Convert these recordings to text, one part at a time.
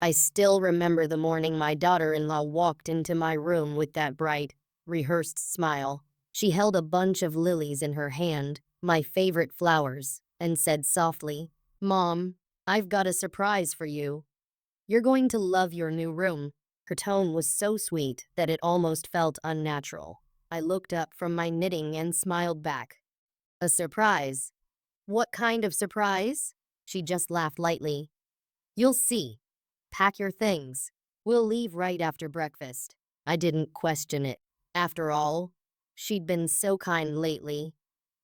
I still remember the morning my daughter-in-law walked into my room with that bright, rehearsed smile. She held a bunch of lilies in her hand, my favorite flowers, and said softly, "Mom, I've got a surprise for you. You're going to love your new room." Her tone was so sweet that it almost felt unnatural. I looked up from my knitting and smiled back. "A surprise? What kind of surprise?" She just laughed lightly. "You'll see. Pack your things. We'll leave right after breakfast." I didn't question it. After all, she'd been so kind lately,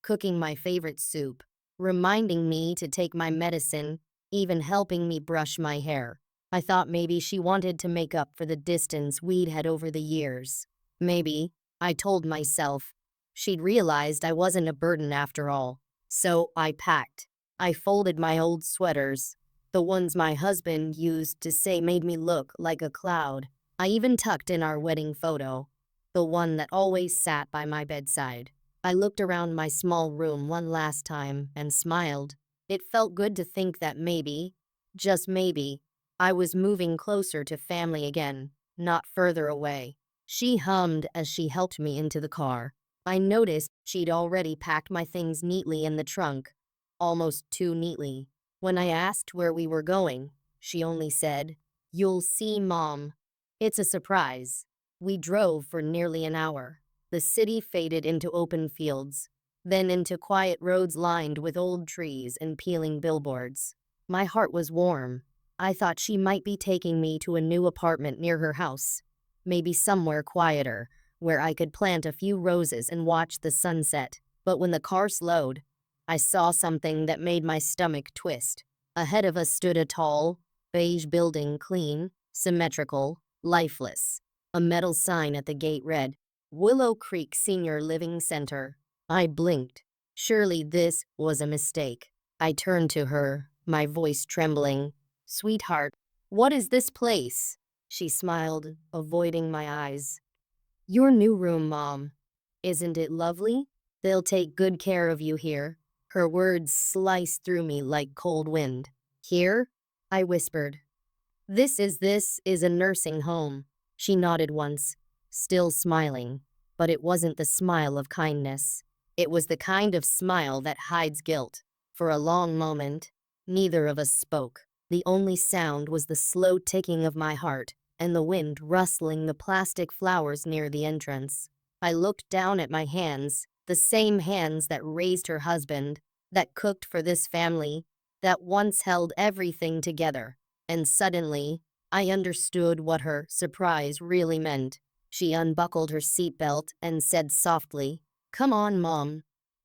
cooking my favorite soup, reminding me to take my medicine, even helping me brush my hair. I thought maybe she wanted to make up for the distance we'd had over the years. Maybe, I told myself, she'd realized I wasn't a burden after all. So I packed. I folded my old sweaters, the ones my husband used to say made me look like a cloud. I even tucked in our wedding photo, the one that always sat by my bedside. I looked around my small room one last time and smiled. It felt good to think that maybe, just maybe, I was moving closer to family again, not further away. She hummed as she helped me into the car. I noticed she'd already packed my things neatly in the trunk, almost too neatly. When I asked where we were going, she only said, "You'll see, Mom. It's a surprise." We drove for nearly an hour. The city faded into open fields, then into quiet roads lined with old trees and peeling billboards. My heart was warm. I thought she might be taking me to a new apartment near her house, maybe somewhere quieter, where I could plant a few roses and watch the sunset. But when the car slowed, I saw something that made my stomach twist. Ahead of us stood a tall, beige building, clean, symmetrical, lifeless. A metal sign at the gate read, "Willow Creek Senior Living Center." I blinked. Surely this was a mistake. I turned to her, my voice trembling. "Sweetheart, what is this place?" She smiled, avoiding my eyes. "Your new room, Mom. Isn't it lovely? They'll take good care of you here." Her words sliced through me like cold wind. "Here?" I whispered. This is a nursing home." She nodded once, still smiling, but it wasn't the smile of kindness. It was the kind of smile that hides guilt. For a long moment, neither of us spoke. The only sound was the slow ticking of my heart and the wind rustling the plastic flowers near the entrance. I looked down at my hands, the same hands that raised her husband, that cooked for this family, that once held everything together. And suddenly, I understood what her surprise really meant. She unbuckled her seatbelt and said softly, "Come on, Mom.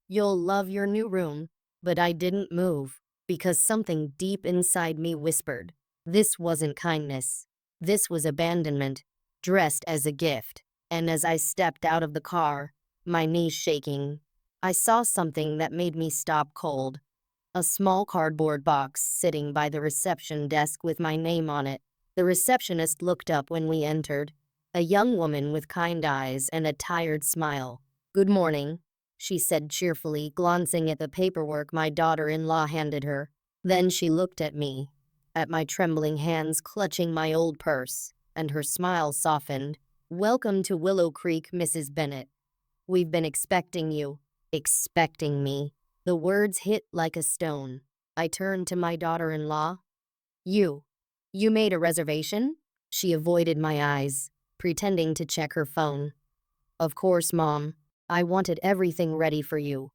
You'll love your new room." But I didn't move, because something deep inside me whispered, this wasn't kindness. This was abandonment, dressed as a gift. And as I stepped out of the car, my knees shaking, I saw something that made me stop cold. A small cardboard box sitting by the reception desk with my name on it. The receptionist looked up when we entered, a young woman with kind eyes and a tired smile. "Good morning," she said cheerfully, glancing at the paperwork my daughter-in-law handed her. Then she looked at me, at my trembling hands clutching my old purse, and her smile softened. "Welcome to Willow Creek, Mrs. Bennett. We've been expecting you." Expecting me. The words hit like a stone. I turned to my daughter-in-law. You. You made a reservation?" She avoided my eyes, pretending to check her phone. "Of course, Mom. I wanted everything ready for you.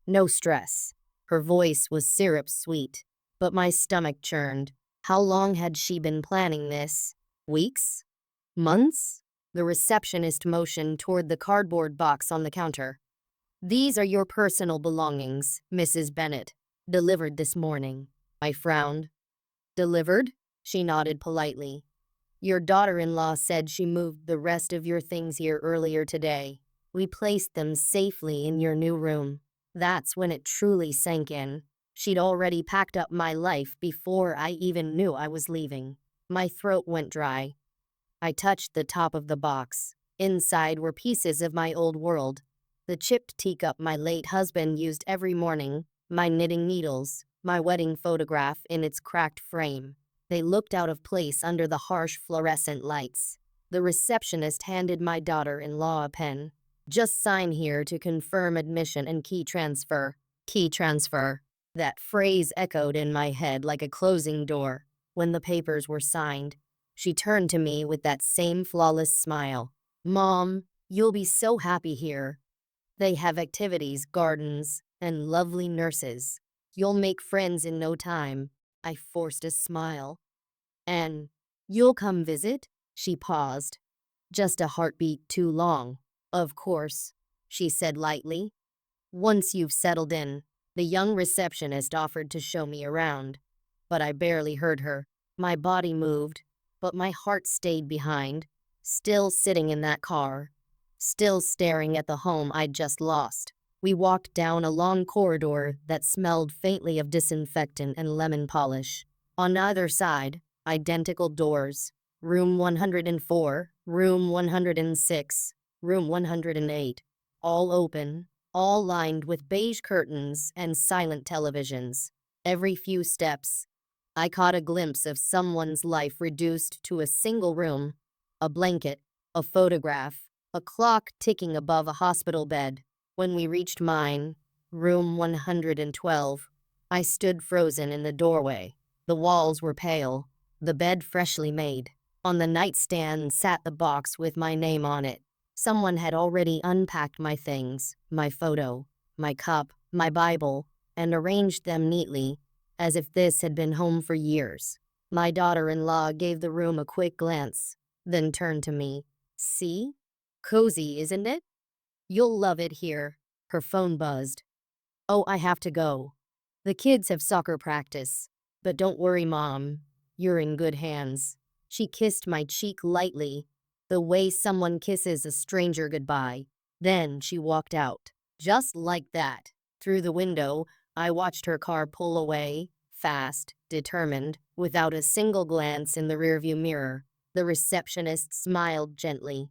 No stress." Her voice was syrup sweet, but my stomach churned. How long had she been planning this? Weeks? Months? The receptionist motioned toward the cardboard box on the counter. "These are your personal belongings, Mrs. Bennett. Delivered this morning." I frowned. "Delivered?" She nodded politely. "Your daughter-in-law said she moved the rest of your things here earlier today. We placed them safely in your new room." That's when it truly sank in. She'd already packed up my life before I even knew I was leaving. My throat went dry. I touched the top of the box. Inside were pieces of my old world. The chipped teacup my late husband used every morning, my knitting needles, my wedding photograph in its cracked frame. They looked out of place under the harsh fluorescent lights. The receptionist handed my daughter-in-law a pen. Just sign here to confirm admission and key transfer. Key transfer. That phrase echoed in my head like a closing door. When the papers were signed, she turned to me with that same flawless smile. Mom, you'll be so happy here. They have activities, gardens, and lovely nurses. You'll make friends in no time. I forced a smile. And you'll come visit? She paused. Just a heartbeat too long. Of course, she said lightly. Once you've settled in, the young receptionist offered to show me around. But I barely heard her. My body moved, but my heart stayed behind, still sitting in that car, still staring at the home I'd just lost. We walked down a long corridor that smelled faintly of disinfectant and lemon polish. On either side, identical doors. Room 104, room 106, room 108. All open, all lined with beige curtains and silent televisions. Every few steps, I caught a glimpse of someone's life reduced to a single room. A blanket, a photograph, a clock ticking above a hospital bed. When we reached mine, room 112, I stood frozen in the doorway. The walls were pale, the bed freshly made. On the nightstand sat the box with my name on it. Someone had already unpacked my things, my photo, my cup, my Bible, and arranged them neatly, as if this had been home for years. My daughter-in-law gave the room a quick glance, then turned to me. See? Cozy, isn't it? You'll love it here. Her phone buzzed. Oh, I have to go. The kids have soccer practice. But don't worry, Mom. You're in good hands. She kissed my cheek lightly, the way someone kisses a stranger goodbye. Then she walked out. Just like that. Through the window, I watched her car pull away, fast, determined, without a single glance in the rearview mirror. The receptionist smiled gently.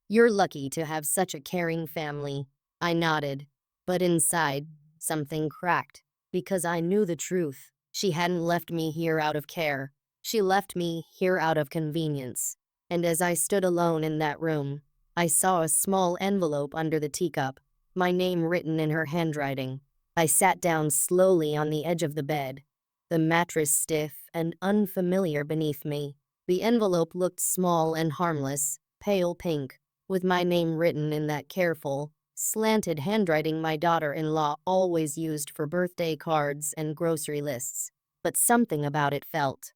You're lucky to have such a caring family. I nodded, but inside, something cracked, because I knew the truth. She hadn't left me here out of care. She left me here out of convenience. And as I stood alone in that room, I saw a small envelope under the teacup, my name written in her handwriting. I sat down slowly on the edge of the bed, the mattress stiff and unfamiliar beneath me. The envelope looked small and harmless, pale pink, with my name written in that careful, slanted handwriting my daughter-in-law always used for birthday cards and grocery lists. But something about it felt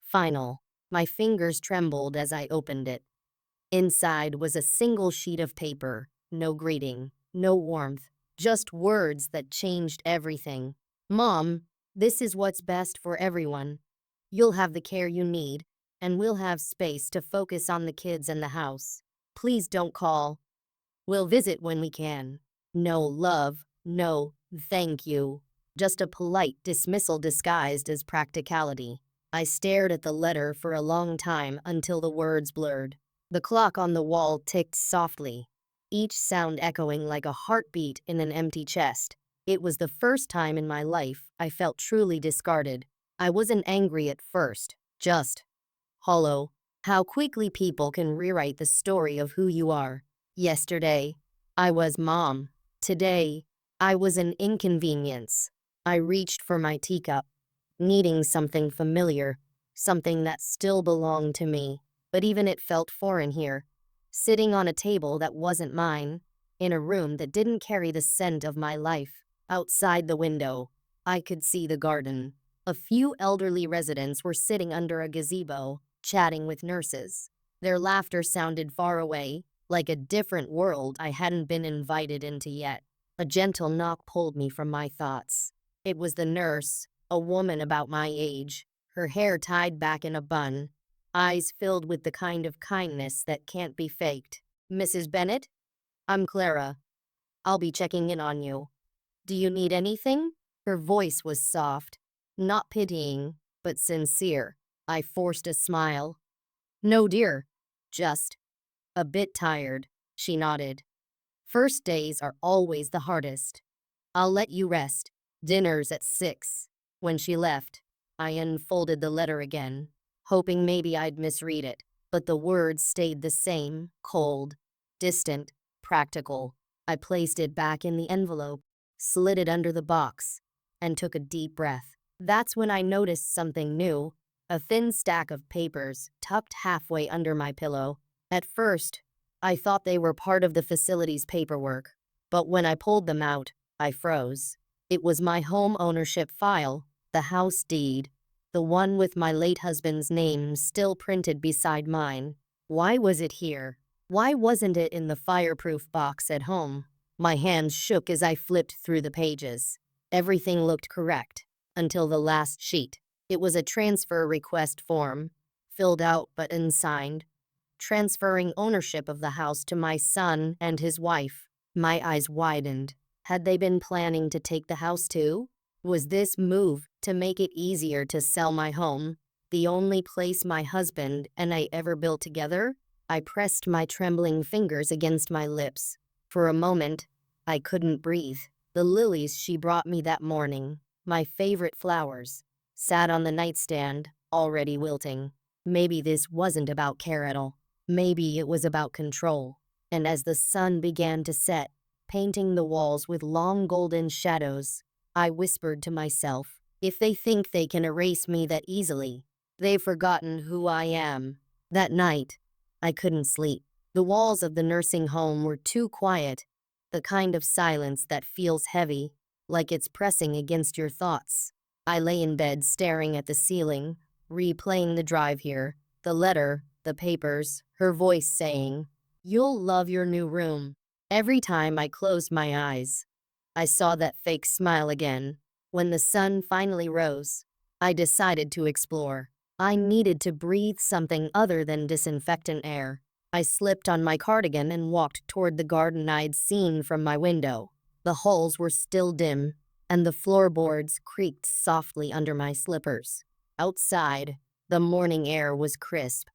final. My fingers trembled as I opened it. Inside was a single sheet of paper, no greeting, no warmth, just words that changed everything. Mom, this is what's best for everyone. You'll have the care you need, and we'll have space to focus on the kids and the house. Please don't call. We'll visit when we can. No love, no thank you. Just a polite dismissal disguised as practicality. I stared at the letter for a long time until the words blurred. The clock on the wall ticked softly, each sound echoing like a heartbeat in an empty chest. It was the first time in my life I felt truly discarded. I wasn't angry at first, just hollow. How quickly people can rewrite the story of who you are. Yesterday, I was Mom. Today, I was an inconvenience. I reached for my teacup, needing something familiar, something that still belonged to me. But even it felt foreign here, sitting on a table that wasn't mine, in a room that didn't carry the scent of my life. Outside the window, I could see the garden. A few elderly residents were sitting under a gazebo, chatting with nurses. Their laughter sounded far away, like a different world I hadn't been invited into yet. A gentle knock pulled me from my thoughts. It was the nurse, a woman about my age, her hair tied back in a bun, eyes filled with the kind of kindness that can't be faked. Mrs. Bennett? I'm Clara. I'll be checking in on you. Do you need anything? Her voice was soft, not pitying, but sincere. I forced a smile. No, dear. Just a bit tired, she nodded. First days are always the hardest. I'll let you rest. Dinner's at 6. When she left, I unfolded the letter again, hoping maybe I'd misread it, but the words stayed the same, cold, distant, practical. I placed it back in the envelope, slid it under the box, and took a deep breath. That's when I noticed something new, a thin stack of papers tucked halfway under my pillow. At first, I thought they were part of the facility's paperwork, but when I pulled them out, I froze. It was my home ownership file, the house deed, the one with my late husband's name still printed beside mine. Why was it here? Why wasn't it in the fireproof box at home? My hands shook as I flipped through the pages. Everything looked correct, until the last sheet. It was a transfer request form, filled out but unsigned, transferring ownership of the house to my son and his wife. My eyes widened. Had they been planning to take the house too? Was this move to make it easier to sell my home, the only place my husband and I ever built together? I pressed my trembling fingers against my lips. For a moment, I couldn't breathe. The lilies she brought me that morning, my favorite flowers, sat on the nightstand, already wilting. Maybe this wasn't about care at all. Maybe it was about control. And as the sun began to set, painting the walls with long golden shadows, I whispered to myself, if they think they can erase me that easily, they've forgotten who I am. That night, I couldn't sleep. The walls of the nursing home were too quiet, the kind of silence that feels heavy, like it's pressing against your thoughts. I lay in bed staring at the ceiling, replaying the drive here, the letter, the papers, her voice saying, "You'll love your new room." Every time I closed my eyes, I saw that fake smile again. When the sun finally rose, I decided to explore. I needed to breathe something other than disinfectant air. I slipped on my cardigan and walked toward the garden I'd seen from my window. The halls were still dim, and the floorboards creaked softly under my slippers. Outside, the morning air was crisp.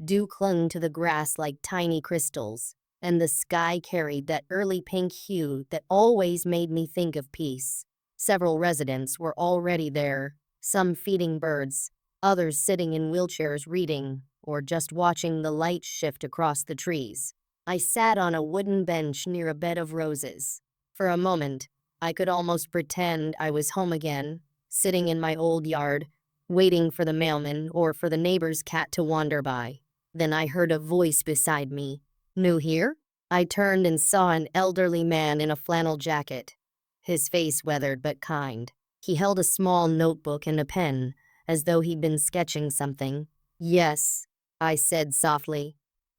Dew clung to the grass like tiny crystals, and the sky carried that early pink hue that always made me think of peace. Several residents were already there, some feeding birds, others sitting in wheelchairs reading, or just watching the light shift across the trees. I sat on a wooden bench near a bed of roses. For a moment, I could almost pretend I was home again, sitting in my old yard, waiting for the mailman or for the neighbor's cat to wander by. Then I heard a voice beside me. "New here?" I turned and saw an elderly man in a flannel jacket, his face weathered but kind. He held a small notebook and a pen, as though he'd been sketching something. "Yes," I said softly.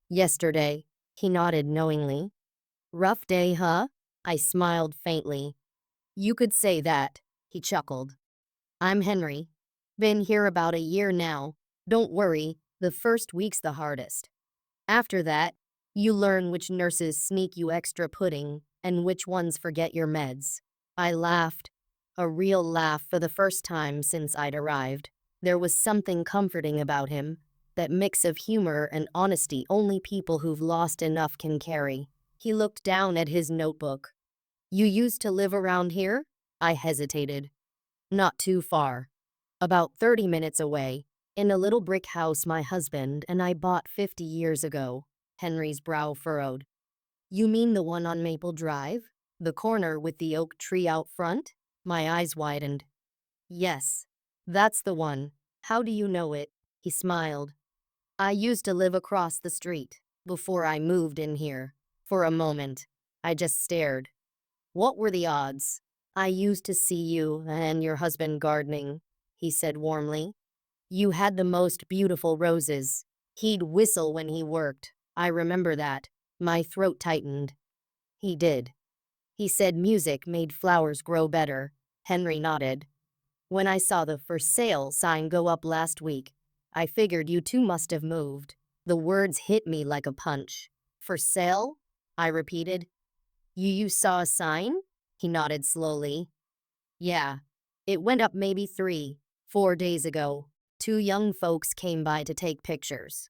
"Yesterday." He nodded knowingly. "Rough day, huh?" I smiled faintly. "You could say that," he chuckled. "I'm Henry. Been here about a year now. Don't worry, the first week's the hardest. After that, you learn which nurses sneak you extra pudding and which ones forget your meds." I laughed, a real laugh for the first time since I'd arrived. There was something comforting about him, that mix of humor and honesty only people who've lost enough can carry. He looked down at his notebook. "You used to live around here?" I hesitated. "Not too far. About 30 minutes away, in a little brick house my husband and I bought 50 years ago." Henry's brow furrowed. "You mean the one on Maple Drive? The corner with the oak tree out front?" My eyes widened. "Yes, that's the one. How do you know it?" He smiled. "I used to live across the street, before I moved in here." For a moment, I just stared. "What were the odds?" "I used to see you and your husband gardening," he said warmly. "You had the most beautiful roses. He'd whistle when he worked. I remember that." My throat tightened. "He did. He said music made flowers grow better." Henry nodded. "When I saw the for sale sign go up last week, I figured you two must have moved." The words hit me like a punch. "For sale?" I repeated. You saw a sign?" He nodded slowly. "Yeah. It went up maybe 3, 4 days ago. 2 young folks came by to take pictures.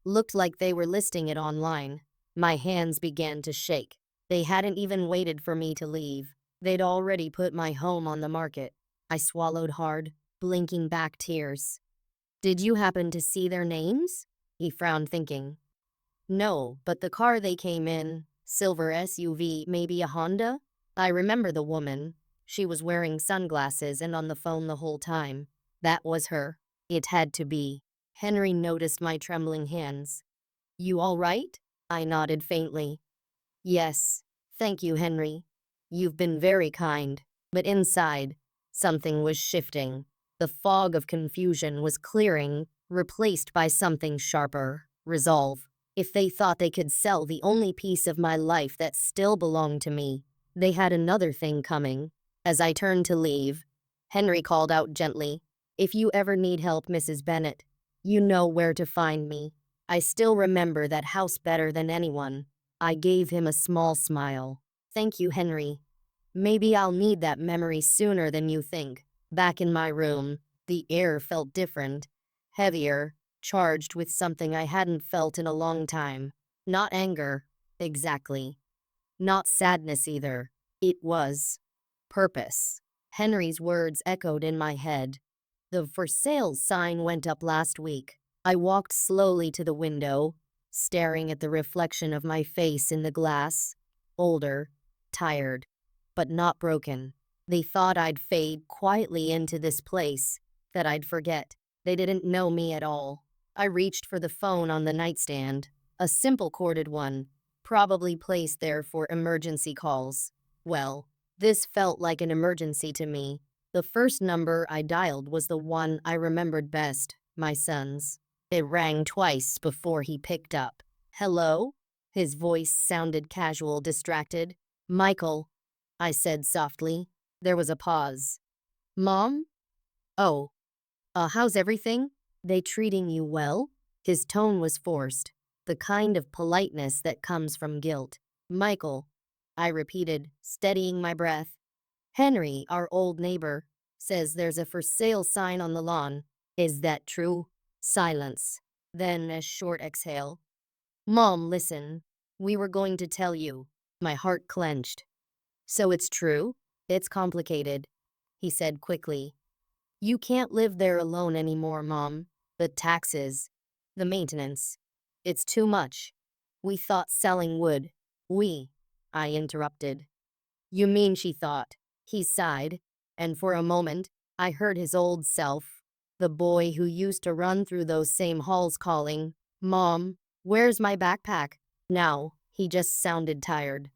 Looked like they were listing it online." My hands began to shake. They hadn't even waited for me to leave. They'd already put my home on the market. I swallowed hard. blinking back tears. Did you happen to see their names? He frowned, thinking. No, but the car they came in, silver SUV, maybe a Honda? I remember the woman. She was wearing sunglasses and on the phone the whole time. That was her. It had to be. Henry noticed my trembling hands. You all right? I nodded faintly. Yes. Thank you, Henry. You've been very kind. But inside, something was shifting. The fog of confusion was clearing, replaced by something sharper. Resolve. If they thought they could sell the only piece of my life that still belonged to me, they had another thing coming. As I turned to leave, Henry called out gently, If you ever need help, Mrs. Bennet, you know where to find me. I still remember that house better than anyone. I gave him a small smile. Thank you, Henry. Maybe I'll need that memory sooner than you think. Back in my room, the air felt different, heavier, charged with something I hadn't felt in a long time. Not anger, exactly. Not sadness either. It was purpose. Henry's words echoed in my head. The for sale sign went up last week. I walked slowly to the window, staring at the reflection of my face in the glass. Older, tired, but not broken. They thought I'd fade quietly into this place, that I'd forget. They didn't know me at all. I reached for the phone on the nightstand, a simple corded one, probably placed there for emergency calls. Well, this felt like an emergency to me. The first number I dialed was the one I remembered best, my son's. It rang twice before he picked up. Hello? His voice sounded casual, distracted. Michael, I said softly. There was a pause. Mom? Oh, how's everything? They treating you well? His tone was forced, the kind of politeness that comes from guilt. Michael, I repeated, steadying my breath. Henry, our old neighbor, says there's a for sale sign on the lawn. Is that true? Silence. Then a short exhale. Mom, listen. We were going to tell you. My heart clenched. So it's true? It's complicated, he said quickly. You can't live there alone anymore, Mom. The taxes, the maintenance. It's too much. We thought selling would. I interrupted. You mean she thought? He sighed, and for a moment, I heard his old self, the boy who used to run through those same halls calling, Mom, where's my backpack? Now, he just sounded tired.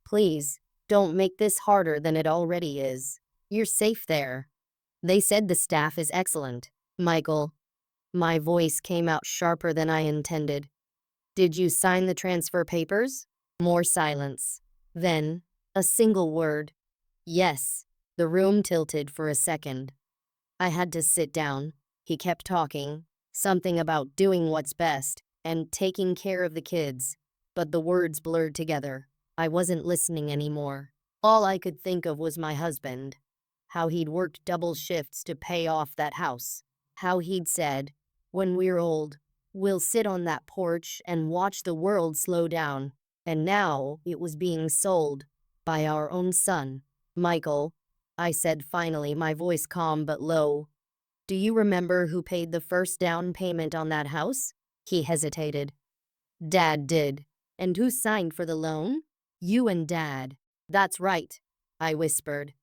Please, don't make this harder than it already is. You're safe there. They said the staff is excellent. Michael. My voice came out sharper than I intended. Did you sign the transfer papers? More silence. Then, a single word. Yes. The room tilted for a second. I had to sit down. He kept talking. Something about doing what's best and taking care of the kids. But the words blurred together. I wasn't listening anymore. All I could think of was my husband. How he'd worked double shifts to pay off that house. How he'd said, when we're old, we'll sit on that porch and watch the world slow down. And now it was being sold by our own son. Michael, I said finally, my voice calm but low. Do you remember who paid the first down payment on that house? He hesitated. Dad did. And who signed for the loan? You and Dad. That's right, I whispered.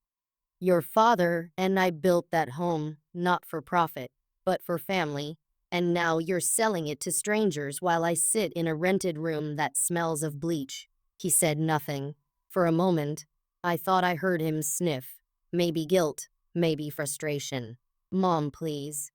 Your father and I built that home, not for profit, but for family. And now you're selling it to strangers while I sit in a rented room that smells of bleach. He said nothing. For a moment, I thought I heard him sniff. Maybe guilt, maybe frustration. Mom, please.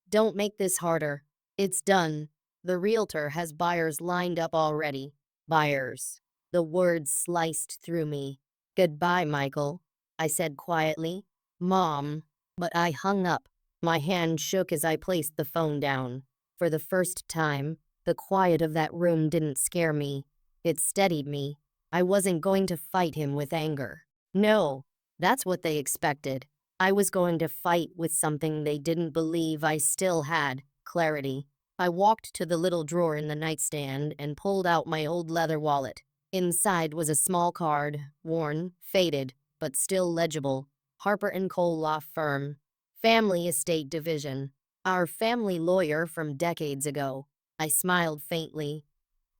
Don't make this harder. It's done. The realtor has buyers lined up already. Buyers. The words sliced through me. Goodbye, Michael, I said quietly. Mom. But I hung up. My hand shook as I placed the phone down. For the first time, the quiet of that room didn't scare me. It steadied me. I wasn't going to fight him with anger. No, that's what they expected. I was going to fight with something they didn't believe I still had, clarity. I walked to the little drawer in the nightstand and pulled out my old leather wallet. Inside was a small card, worn, faded, but still legible. Harper & Cole Law Firm. Family Estate Division. Our family lawyer from decades ago. I smiled faintly.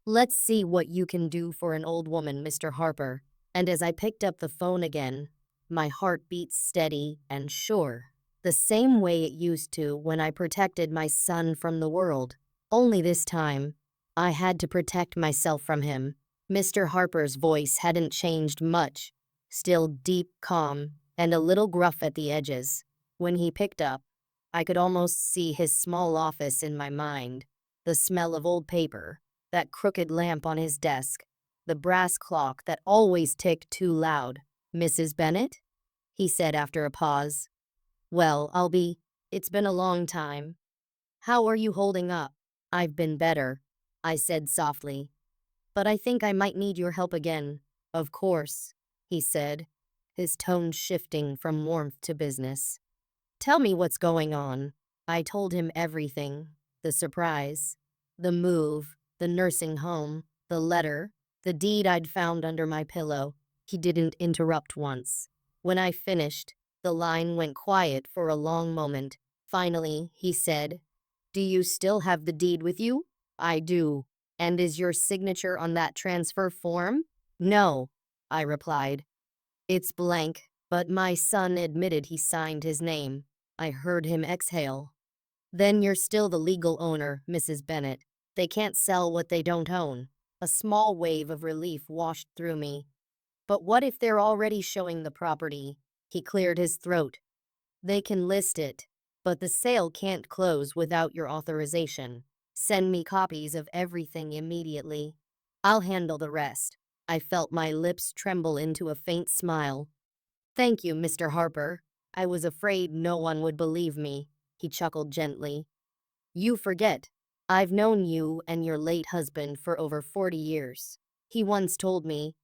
Let's see what you can do for an old woman, Mr. Harper. And as I picked up the phone again, my heart beat steady and sure, the same way it used to when I protected my son from the world. Only this time, I had to protect myself from him. Mr. Harper's voice hadn't changed much, still deep, calm, and a little gruff at the edges. When he picked up, I could almost see his small office in my mind, the smell of old paper, that crooked lamp on his desk, the brass clock that always ticked too loud. "Mrs. Bennet?" he said after a pause. "Well, it's been a long time. How are you holding up?" "I've been better," I said softly. "But I think I might need your help again." "Of course," he said, his tone shifting from warmth to business. "Tell me what's going on." I told him everything. The surprise, the move, the nursing home, the letter, the deed I'd found under my pillow. He didn't interrupt once. When I finished, the line went quiet for a long moment. Finally, he said, "Do you still have the deed with you?" "I do." "And is your signature on that transfer form?" "No," I replied. "It's blank," but my son admitted he signed his name. I heard him exhale. "Then you're still the legal owner, Mrs. Bennet. They can't sell what they don't own." A small wave of relief washed through me. "But what if they're already showing the property?" He cleared his throat. "They can list it, but the sale can't close without your authorization. Send me copies of everything immediately. I'll handle the rest." I felt my lips tremble into a faint smile. "Thank you, Mr. Harper. I was afraid no one would believe me." He chuckled gently. "You forget, I've known you and your late husband for over 40 years. He once told me,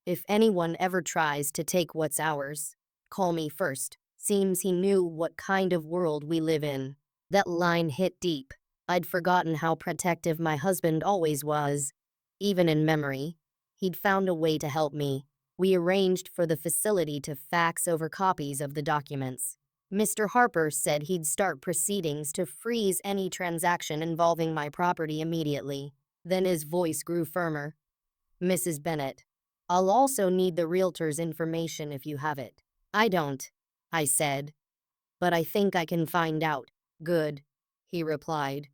if anyone ever tries to take what's ours, call me first." Seems he knew what kind of world we live in. That line hit deep. I'd forgotten how protective my husband always was. Even in memory, he'd found a way to help me. We arranged for the facility to fax over copies of the documents. Mr. Harper said he'd start proceedings to freeze any transaction involving my property immediately. Then his voice grew firmer. "Mrs. Bennet, I'll also need the realtor's information if you have it." "I don't," I said, "but I think I can find out." "Good," he replied.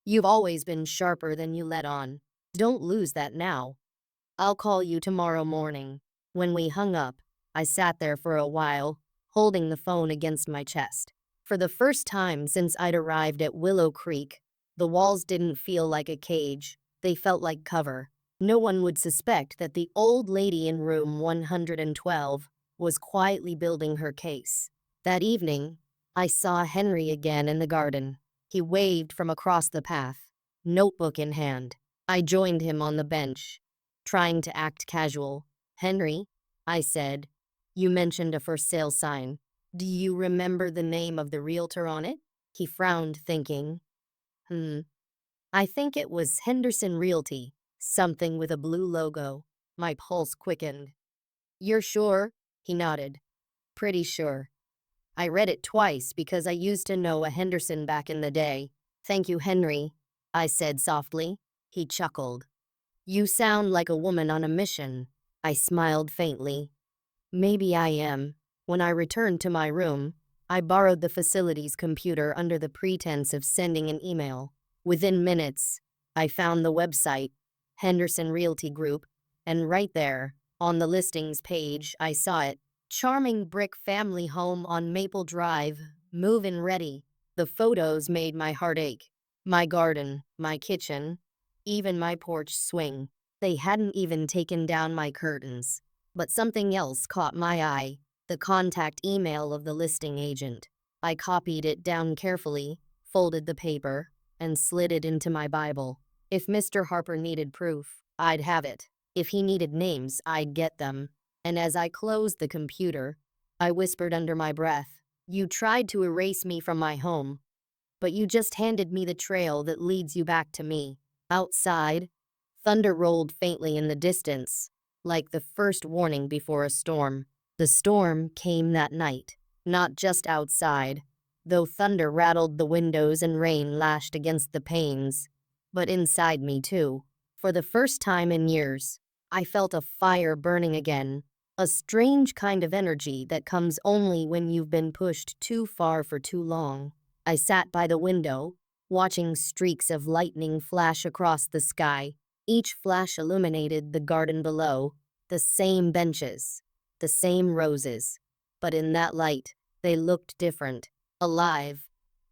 "You've always been sharper than you let on. Don't lose that now. I'll call you tomorrow morning." When we hung up, I sat there for a while, holding the phone against my chest. For the first time since I'd arrived at Willow Creek, the walls didn't feel like a cage. They felt like cover. No one would suspect that the old lady in room 112 was quietly building her case. That evening, I saw Henry again in the garden. He waved from across the path, notebook in hand. I joined him on the bench, trying to act casual. "Henry," I said, "you mentioned a for sale sign. Do you remember the name of the realtor on it?" He frowned, thinking. I think it was Henderson Realty, something with a blue logo." My pulse quickened. "You're sure?" He nodded. "Pretty sure. I read it twice because I used to know a Henderson back in the day." "Thank you, Henry," I said softly. He chuckled. "You sound like a woman on a mission." I smiled faintly. "Maybe I am." When I returned to my room, I borrowed the facility's computer under the pretense of sending an email. Within minutes, I found the website, Henderson Realty Group, and right there, on the listings page, I saw it. "Charming brick family home on Maple Drive, move-in ready." The photos made my heart ache. My garden, my kitchen, even my porch swing. They hadn't even taken down my curtains. But something else caught my eye, the contact email of the listing agent. I copied it down carefully, folded the paper, and slid it into my Bible. If Mr. Harper needed proof, I'd have it. If he needed names, I'd get them. And as I closed the computer, I whispered under my breath, "You tried to erase me from my home, but you just handed me the trail that leads you back to me." Outside, thunder rolled faintly in the distance, like the first warning before a storm. The storm came that night, not just outside, though thunder rattled the windows and rain lashed against the panes. But inside me too, for the first time in years, I felt a fire burning again. A strange kind of energy that comes only when you've been pushed too far for too long. I sat by the window, watching streaks of lightning flash across the sky. Each flash illuminated the garden below, the same benches, the same roses. But in that light, they looked different, alive,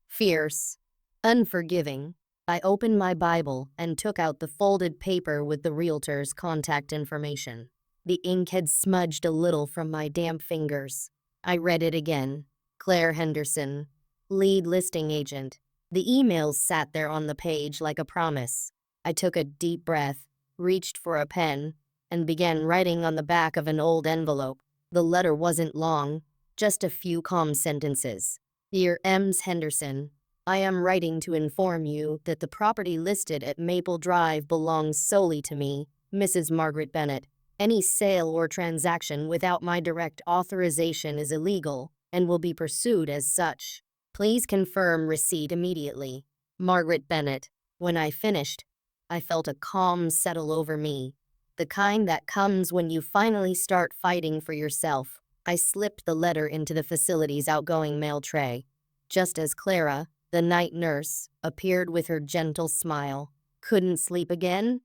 fierce, unforgiving. I opened my Bible and took out the folded paper with the realtor's contact information. The ink had smudged a little from my damp fingers. I read it again. Claire Henderson, lead listing agent. The emails sat there on the page like a promise. I took a deep breath, reached for a pen, and began writing on the back of an old envelope. The letter wasn't long, just a few calm sentences. Dear Ms. Henderson, I am writing to inform you that the property listed at Maple Drive belongs solely to me, Mrs. Margaret Bennett. Any sale or transaction without my direct authorization is illegal and will be pursued as such. Please confirm receipt immediately. Margaret Bennett. When I finished, I felt a calm settle over me, the kind that comes when you finally start fighting for yourself. I slipped the letter into the facility's outgoing mail tray, just as Clara, the night nurse, appeared with her gentle smile. Couldn't sleep again?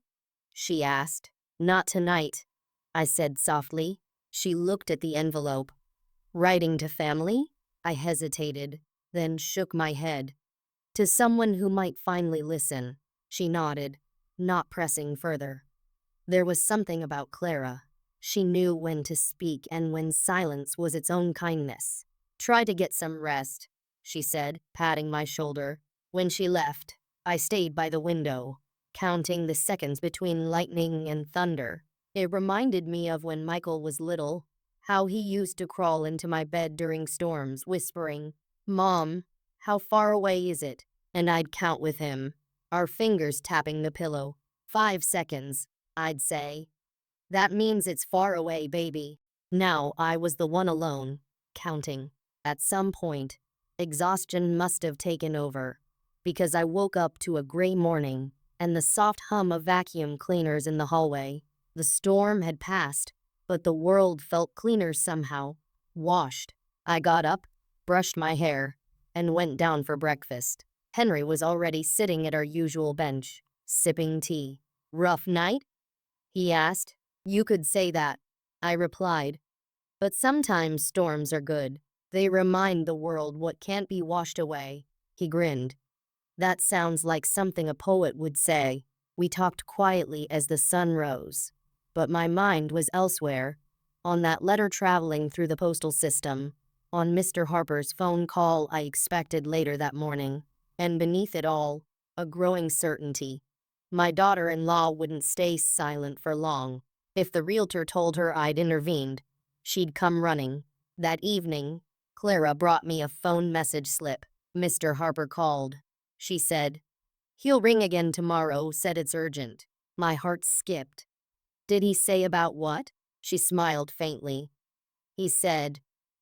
She asked. Not tonight, I said softly. She looked at the envelope. Writing to family? I hesitated, then shook my head. To someone who might finally listen. She nodded, not pressing further. There was something about Clara. She knew when to speak and when silence was its own kindness. Try to get some rest, she said, patting my shoulder. When she left, I stayed by the window, counting the seconds between lightning and thunder. It reminded me of when Michael was little, how he used to crawl into my bed during storms, whispering, "Mom, how far away is it?" And I'd count with him, our fingers tapping the pillow. 5 seconds, I'd say. That means it's far away, baby. Now I was the one alone, counting. At some point, exhaustion must have taken over, because I woke up to a gray morning and the soft hum of vacuum cleaners in the hallway. The storm had passed, but the world felt cleaner somehow, washed. I got up, brushed my hair, and went down for breakfast. Henry was already sitting at our usual bench, sipping tea. Rough night? He asked. You could say that, I replied. But sometimes storms are good. They remind the world what can't be washed away. He grinned. That sounds like something a poet would say. We talked quietly as the sun rose. But my mind was elsewhere, on that letter traveling through the postal system, on Mr. Harper's phone call I expected later that morning, and beneath it all, a growing certainty. My daughter-in-law wouldn't stay silent for long. If the realtor told her I'd intervened, she'd come running. That evening, Clara brought me a phone message slip. Mr. Harper called. She said, "He'll ring again tomorrow, said it's urgent." My heart skipped. Did he say about what? She smiled faintly. He said,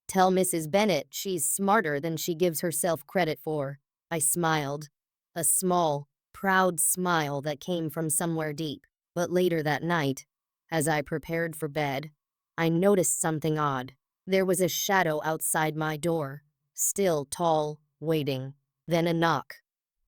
"Tell Mrs. Bennett she's smarter than she gives herself credit for." I smiled. A small, proud smile that came from somewhere deep. But later that night, as I prepared for bed, I noticed something odd. There was a shadow outside my door, still tall, waiting. Then a knock.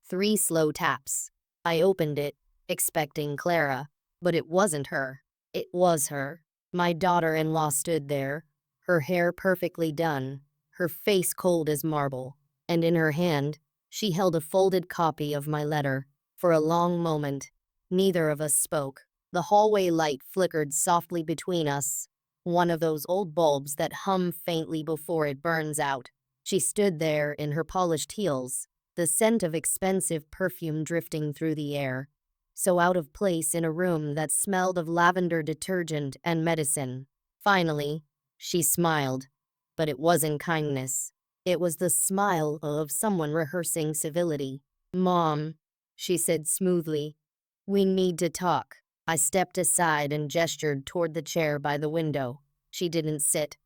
3 slow taps. I opened it, expecting Clara, but it wasn't her. It was her. My daughter-in-law stood there, her hair perfectly done, her face cold as marble, and in her hand, she held a folded copy of my letter. For a long moment, neither of us spoke. The hallway light flickered softly between us, one of those old bulbs that hum faintly before it burns out. She stood there in her polished heels, the scent of expensive perfume drifting through the air, so out of place in a room that smelled of lavender detergent and medicine. Finally, she smiled, but it wasn't kindness. It was the smile of someone rehearsing civility. "Mom," she said smoothly, "we need to talk." I stepped aside and gestured toward the chair by the window. She didn't sit.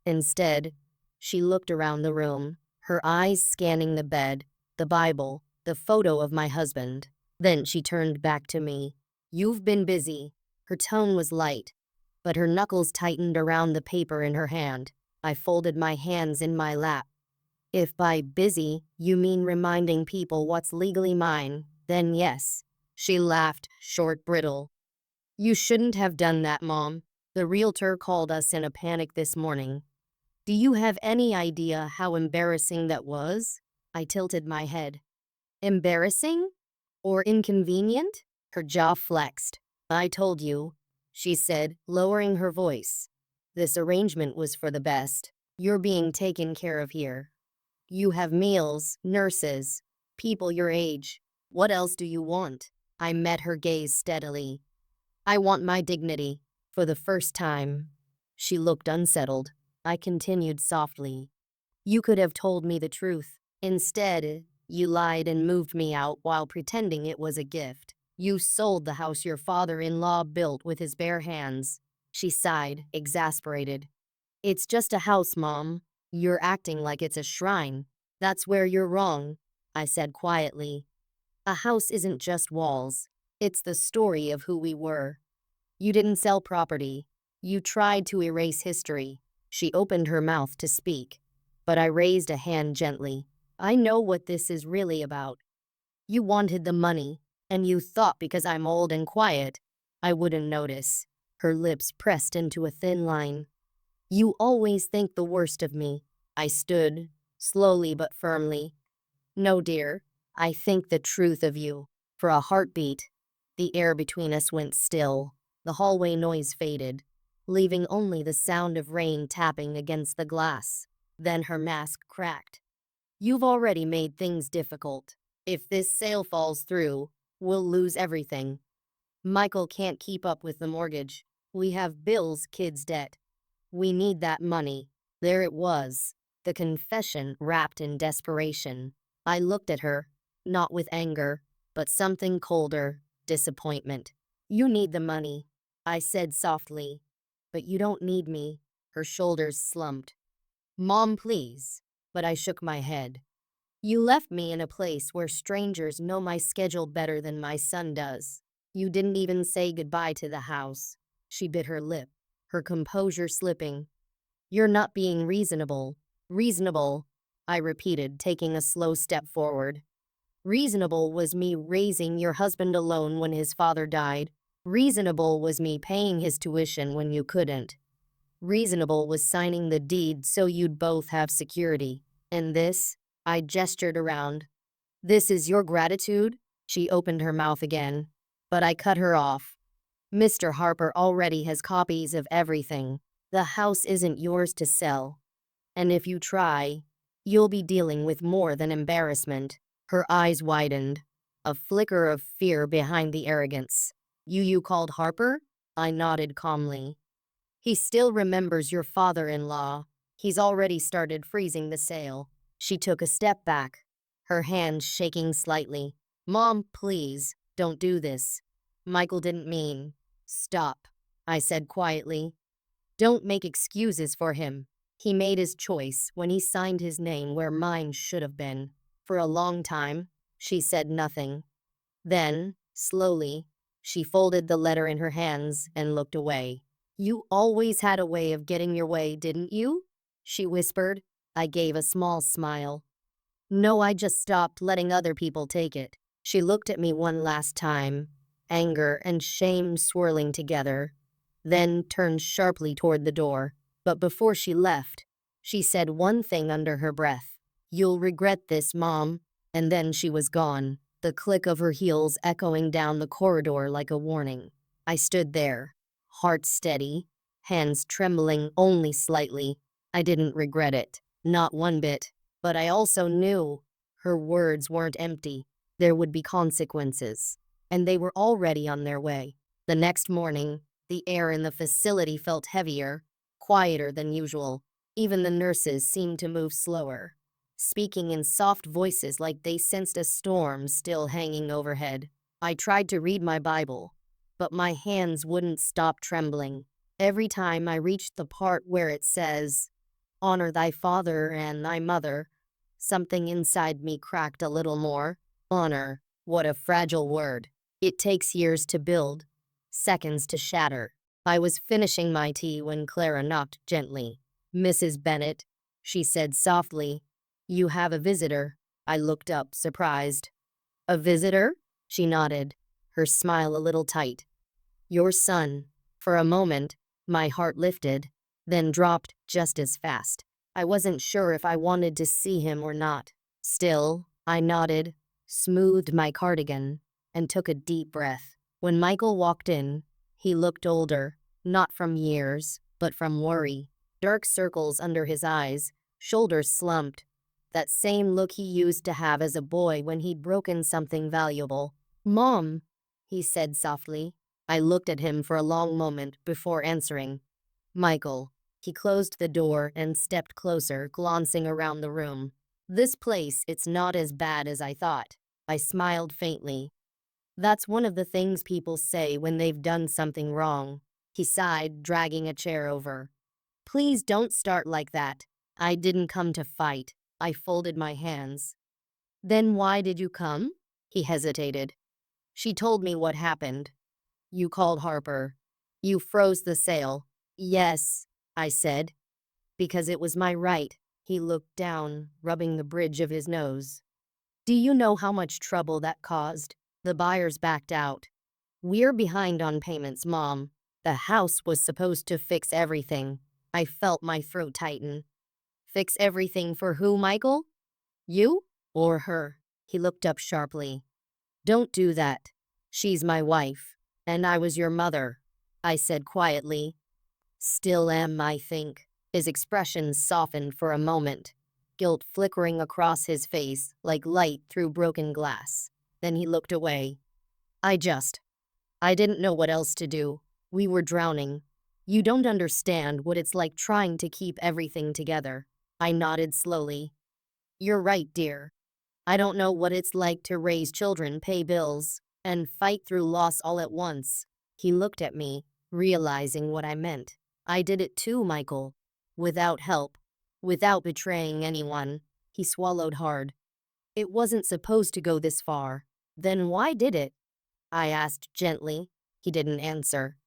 Instead, she looked around the room, her eyes scanning the bed, the Bible, the photo of my husband. Then she turned back to me. "You've been busy." Her tone was light, but her knuckles tightened around the paper in her hand. I folded my hands in my lap. "If by busy you mean reminding people what's legally mine, then yes." She laughed, short, brittle. "You shouldn't have done that, Mom. The realtor called us in a panic this morning. Do you have any idea how embarrassing that was?" I tilted my head. "Embarrassing? Or inconvenient?" Her jaw flexed. "I told you," she said, lowering her voice. "This arrangement was for the best. You're being taken care of here. You have meals, nurses, people your age. What else do you want?" I met her gaze steadily. "I want my dignity. For the first time." She looked unsettled. I continued softly. "You could have told me the truth. Instead, you lied and moved me out while pretending it was a gift. You sold the house your father-in-law built with his bare hands." She sighed, exasperated. "It's just a house, Mom. You're acting like it's a shrine. That's where you're wrong," I said quietly. "A house isn't just walls. It's the story of who we were. You didn't sell property. You tried to erase history." She opened her mouth to speak, but I raised a hand gently. "I know what this is really about. You wanted the money, and you thought because I'm old and quiet, I wouldn't notice." Her lips pressed into a thin line. "You always think the worst of me." I stood, slowly but firmly. "No, dear. I think the truth of you." For a heartbeat, the air between us went still. The hallway noise faded, leaving only the sound of rain tapping against the glass. Then her mask cracked. "You've already made things difficult. If this sale falls through, we'll lose everything. Michael can't keep up with the mortgage. We have bills, kids' debt. We need that money." There it was, the confession wrapped in desperation. I looked at her, not with anger, but something colder, disappointment. "You need the money," I said softly. "But you don't need me." Her shoulders slumped. "Mom, please." But I shook my head. "You left me in a place where strangers know my schedule better than my son does. You didn't even say goodbye to the house." She bit her lip, her composure slipping. "You're not being reasonable." "Reasonable," I repeated, taking a slow step forward. "Reasonable was me raising your husband alone when his father died. Reasonable was me paying his tuition when you couldn't. Reasonable was signing the deed so you'd both have security. And this," I gestured around. "This is your gratitude?" She opened her mouth again, but I cut her off. "Mr. Harper already has copies of everything. The house isn't yours to sell. And if you try, you'll be dealing with more than embarrassment." Her eyes widened, a flicker of fear behind the arrogance. You called Harper?" I nodded calmly. "He still remembers your father-in-law. He's already started freezing the sale." She took a step back, her hand shaking slightly. "Mom, please, don't do this. Michael didn't mean." "Stop," I said quietly. "Don't make excuses for him. He made his choice when he signed his name where mine should have been." For a long time, she said nothing. Then, slowly, she folded the letter in her hands and looked away. "You always had a way of getting your way, didn't you?" she whispered. I gave a small smile. "No, I just stopped letting other people take it." She looked at me one last time, anger and shame swirling together, then turned sharply toward the door. But before she left, she said one thing under her breath. "You'll regret this, Mom." And then she was gone, the click of her heels echoing down the corridor like a warning. I stood there, heart steady, hands trembling only slightly. I didn't regret it, not one bit. But I also knew her words weren't empty. There would be consequences, and they were already on their way. The next morning, the air in the facility felt heavier, quieter than usual. Even the nurses seemed to move slower, speaking in soft voices like they sensed a storm still hanging overhead. I tried to read my Bible, but my hands wouldn't stop trembling. Every time I reached the part where it says, "Honor thy father and thy mother," Something inside me cracked a little more. Honor. What a fragile word. It takes years to build, seconds to shatter. I was finishing my tea when Clara knocked gently. "Mrs. Bennet," she said softly. "You have a visitor." I looked up, surprised. "A visitor?" She nodded, her smile a little tight. "Your son." For a moment, my heart lifted, then dropped just as fast. I wasn't sure if I wanted to see him or not. Still, I nodded, smoothed my cardigan, and took a deep breath. When Michael walked in, he looked older, not from years, but from worry. Dark circles under his eyes, shoulders slumped. That same look he used to have as a boy when he'd broken something valuable. "Mom," he said softly. I looked at him for a long moment before answering. "Michael." He closed the door and stepped closer, glancing around the room. "This place, it's not as bad as I thought." I smiled faintly. "That's one of the things people say when they've done something wrong." He sighed, dragging a chair over. "Please don't start like that. I didn't come to fight." I folded my hands. "Then why did you come?" He hesitated. "She told me what happened. You called Harper. You froze the sale." "Yes," I said, "because it was my right." He looked down, rubbing the bridge of his nose. "Do you know how much trouble that caused? The buyers backed out. We're behind on payments, Mom. The house was supposed to fix everything." I felt my throat tighten. "Fix everything for who, Michael? You? Or her?" He looked up sharply. "Don't do that. She's my wife. And I was your mother," I said quietly. "Still am, I think." His expression softened for a moment, guilt flickering across his face like light through broken glass. Then he looked away. I didn't know what else to do. We were drowning. You don't understand what it's like trying to keep everything together." I nodded slowly. "You're right, dear. I don't know what it's like to raise children, pay bills, and fight through loss all at once." He looked at me, realizing what I meant. "I did it too, Michael. Without help. Without betraying anyone." He swallowed hard. "It wasn't supposed to go this far." "Then why did it?" I asked gently. He didn't answer.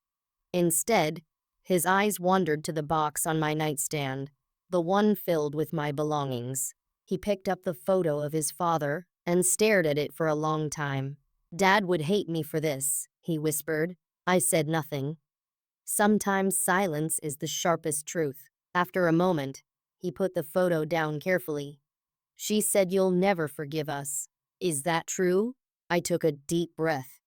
Instead, his eyes wandered to the box on my nightstand, the one filled with my belongings. He picked up the photo of his father and stared at it for a long time. "Dad would hate me for this," he whispered. I said nothing. Sometimes silence is the sharpest truth. After a moment, he put the photo down carefully. "She said you'll never forgive us. Is that true?" I took a deep breath.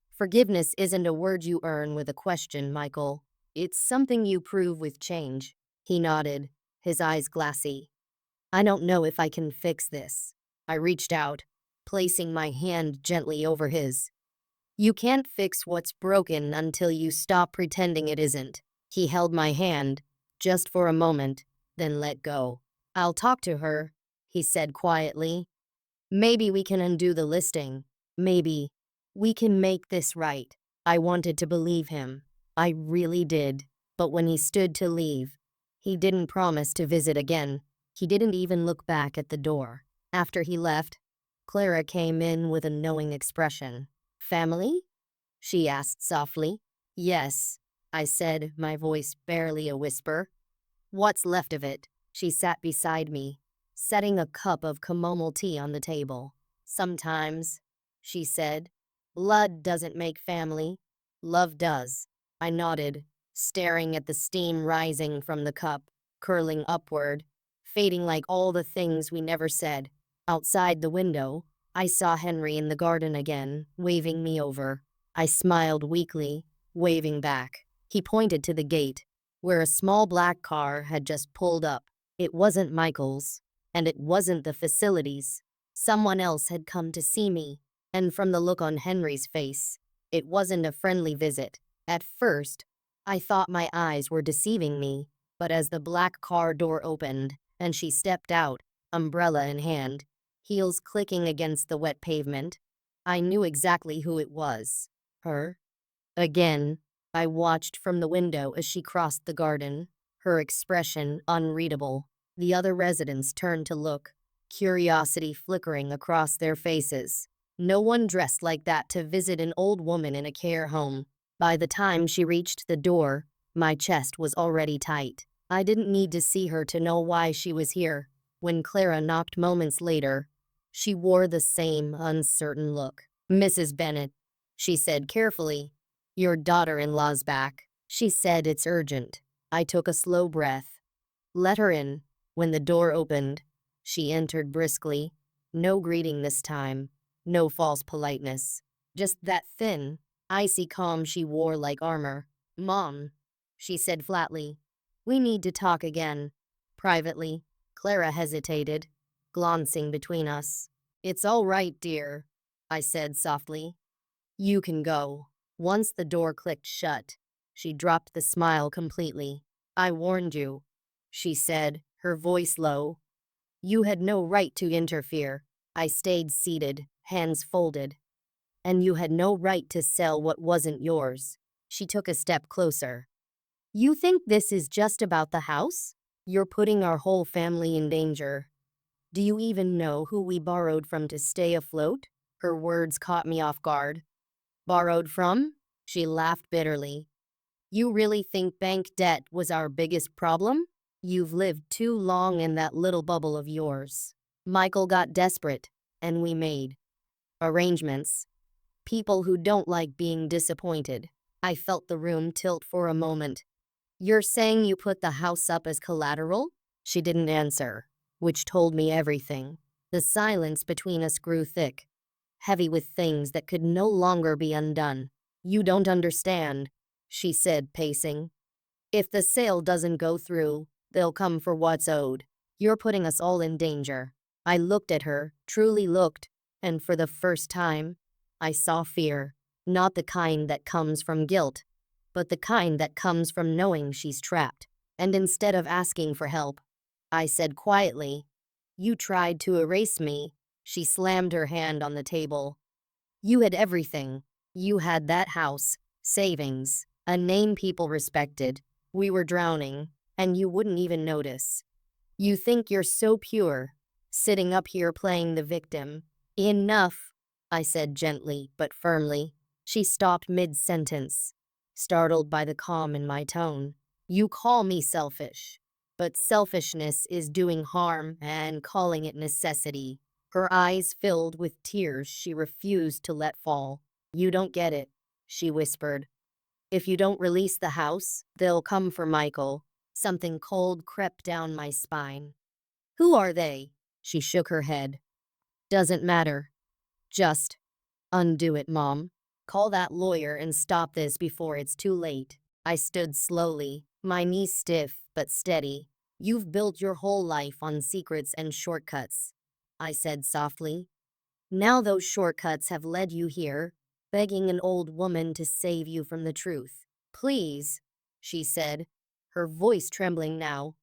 "Forgiveness isn't a word you earn with a question, Michael. It's something you prove with change." He nodded, his eyes glassy. "I don't know if I can fix this." I reached out, placing my hand gently over his. "You can't fix what's broken until you stop pretending it isn't." He held my hand, just for a moment, then let go. "I'll talk to her," he said quietly. "Maybe we can undo the listing. Maybe we can make this right." I wanted to believe him. I really did. But when he stood to leave, he didn't promise to visit again. He didn't even look back at the door. After he left, Clara came in with a knowing expression. "Family?" she asked softly. "Yes," I said, my voice barely a whisper. "What's left of it?" She sat beside me, setting a cup of chamomile tea on the table. "Sometimes," she said, "blood doesn't make family. Love does." I nodded, staring at the steam rising from the cup, curling upward, fading like all the things we never said. Outside the window, I saw Henry in the garden again, waving me over. I smiled weakly, waving back. He pointed to the gate, where a small black car had just pulled up. It wasn't Michael's, and it wasn't the facilities. Someone else had come to see me, and from the look on Henry's face, it wasn't a friendly visit. At first, I thought my eyes were deceiving me, but as the black car door opened and she stepped out, umbrella in hand, heels clicking against the wet pavement, I knew exactly who it was. Her. Again, I watched from the window as she crossed the garden, her expression unreadable. The other residents turned to look, curiosity flickering across their faces. No one dressed like that to visit an old woman in a care home. By the time she reached the door, my chest was already tight. I didn't need to see her to know why she was here. When Clara knocked moments later, she wore the same uncertain look. "Mrs. Bennet," she said carefully, "your daughter-in-law's back." She said it's urgent. I took a slow breath. "Let her in." When the door opened, she entered briskly. No greeting this time. No false politeness. Just that thin, icy calm she wore like armor. "Mom," she said flatly, "we need to talk again." Privately, Clara hesitated, glancing between us. "It's all right, dear," I said softly. "You can go." Once the door clicked shut, she dropped the smile completely. "I warned you," she said, her voice low. "You had no right to interfere." I stayed seated, hands folded. "And you had no right to sell what wasn't yours." She took a step closer. "You think this is just about the house? You're putting our whole family in danger. Do you even know who we borrowed from to stay afloat?" Her words caught me off guard. "Borrowed from?" She laughed bitterly. "You really think bank debt was our biggest problem? You've lived too long in that little bubble of yours." Michael got desperate, and we made arrangements. People who don't like being disappointed. I felt the room tilt for a moment. "You're saying you put the house up as collateral?" She didn't answer, which told me everything. The silence between us grew thick, heavy with things that could no longer be undone. "You don't understand," she said, pacing. "If the sale doesn't go through, they'll come for what's owed. You're putting us all in danger." I looked at her, truly looked, and for the first time, I saw fear. Not the kind that comes from guilt, but the kind that comes from knowing she's trapped. And instead of asking for help, I said quietly, "You tried to erase me." She slammed her hand on the table. "You had everything. You had that house, savings, a name people respected. We were drowning, and you wouldn't even notice. You think you're so pure, sitting up here playing the victim." "Enough," I said gently but firmly. She stopped mid-sentence, startled by the calm in my tone. "You call me selfish, but selfishness is doing harm and calling it necessity." Her eyes filled with tears she refused to let fall. "You don't get it," she whispered. "If you don't release the house, they'll come for Michael." Something cold crept down my spine. "Who are they?" She shook her head. "Doesn't matter. Just undo it, Mom. Call that lawyer and stop this before it's too late." I stood slowly, my knees stiff but steady. "You've built your whole life on secrets and shortcuts," I said softly. "Now those shortcuts have led you here, begging an old woman to save you from the truth." "Please," she said, her voice trembling now.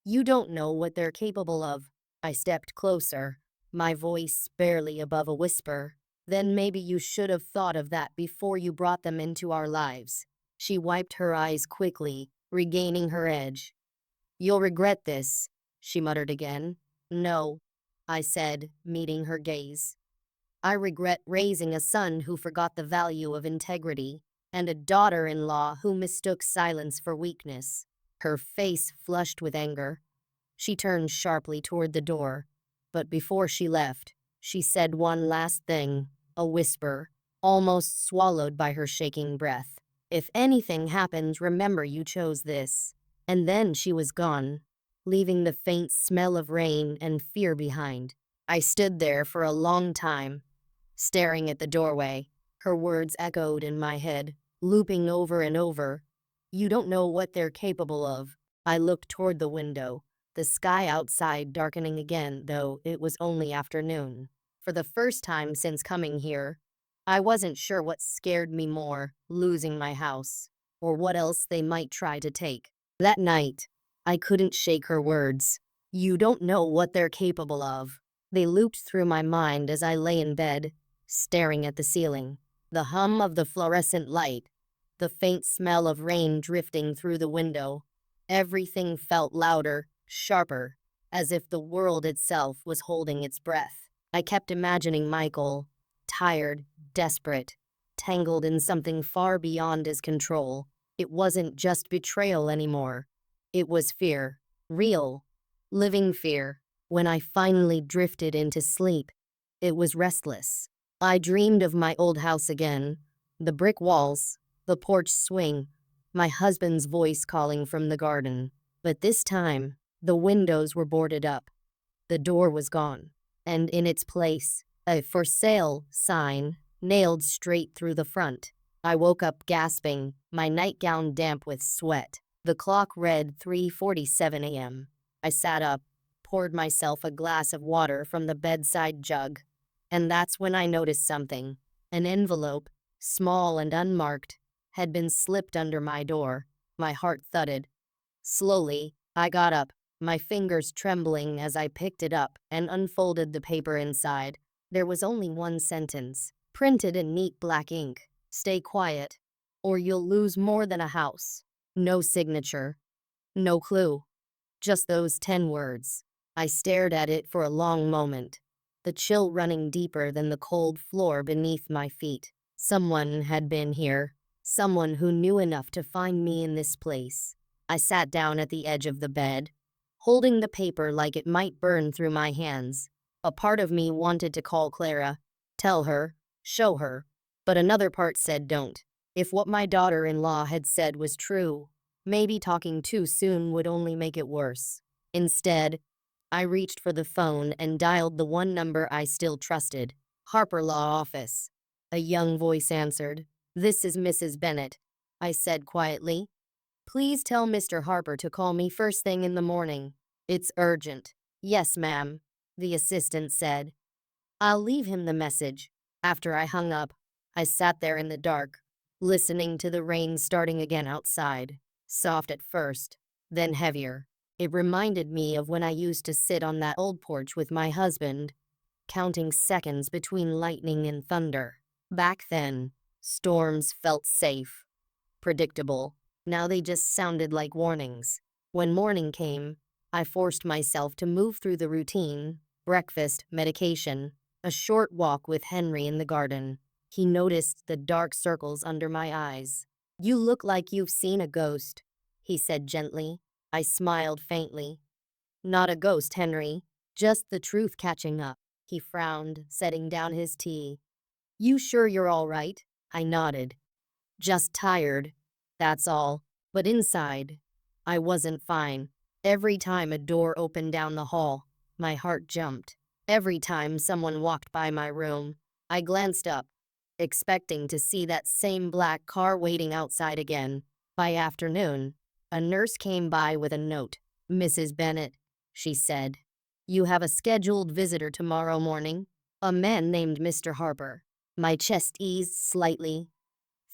"You don't know what they're capable of." I stepped closer, my voice barely above a whisper. "Then maybe you should have thought of that before you brought them into our lives." She wiped her eyes quickly, regaining her edge. "You'll regret this," she muttered again. "No," I said, meeting her gaze. "I regret raising a son who forgot the value of integrity, and a daughter-in-law who mistook silence for weakness." Her face flushed with anger. She turned sharply toward the door, but before she left, she said one last thing, a whisper, almost swallowed by her shaking breath. "If anything happens, remember you chose this." And then she was gone, leaving the faint smell of rain and fear behind. I stood there for a long time, staring at the doorway. Her words echoed in my head, looping over and over. "You don't know what they're capable of." I looked toward the window, the sky outside darkening again, though it was only afternoon. For the first time since coming here, I wasn't sure what scared me more, losing my house, or what else they might try to take. That night, I couldn't shake her words. "You don't know what they're capable of." They looped through my mind as I lay in bed, staring at the ceiling. The hum of the fluorescent light, the faint smell of rain drifting through the window. Everything felt louder, sharper. as if the world itself was holding its breath. I kept imagining Michael, tired, desperate, tangled in something far beyond his control. It wasn't just betrayal anymore. It was fear. Real, living fear. When I finally drifted into sleep, it was restless. I dreamed of my old house again, the brick walls, the porch swing, my husband's voice calling from the garden. But this time, the windows were boarded up. The door was gone, and in its place, a "for sale" sign nailed straight through the front. I woke up gasping, my nightgown damp with sweat. The clock read 3:47 a.m. I sat up, poured myself a glass of water from the bedside jug, and that's when I noticed something. An envelope, small and unmarked, had been slipped under my door. My heart thudded. Slowly, I got up, my fingers trembling as I picked it up and unfolded the paper inside. There was only one sentence, printed in neat black ink. "Stay quiet, or you'll lose more than a house." No signature, no clue, just those 10 words. I stared at it for a long moment, the chill running deeper than the cold floor beneath my feet. Someone had been here, someone who knew enough to find me in this place. I sat down at the edge of the bed, holding the paper like it might burn through my hands. A part of me wanted to call Clara, tell her, show her, but another part said don't. If what my daughter-in-law had said was true, maybe talking too soon would only make it worse. Instead, I reached for the phone and dialed the one number I still trusted, Harper Law Office. A young voice answered. "This is Mrs. Bennett," I said quietly. "Please tell Mr. Harper to call me first thing in the morning. It's urgent." "Yes, ma'am," the assistant said. "I'll leave him the message." After I hung up, I sat there in the dark, listening to the rain starting again outside. Soft at first, then heavier. It reminded me of when I used to sit on that old porch with my husband, counting seconds between lightning and thunder. Back then, storms felt safe, predictable. Now they just sounded like warnings. When morning came, I forced myself to move through the routine: breakfast, medication, a short walk with Henry in the garden. He noticed the dark circles under my eyes. "You look like you've seen a ghost," he said gently. I smiled faintly. "Not a ghost, Henry. Just the truth catching up." He frowned, setting down his tea. "You sure you're all right?" I nodded. "Just tired, that's all." But inside, I wasn't fine. Every time a door opened down the hall, my heart jumped. Every time someone walked by my room, I glanced up, expecting to see that same black car waiting outside again. By afternoon, a nurse came by with a note. "Mrs. Bennett," she said, "you have a scheduled visitor tomorrow morning, a man named Mr. Harper." My chest eased slightly.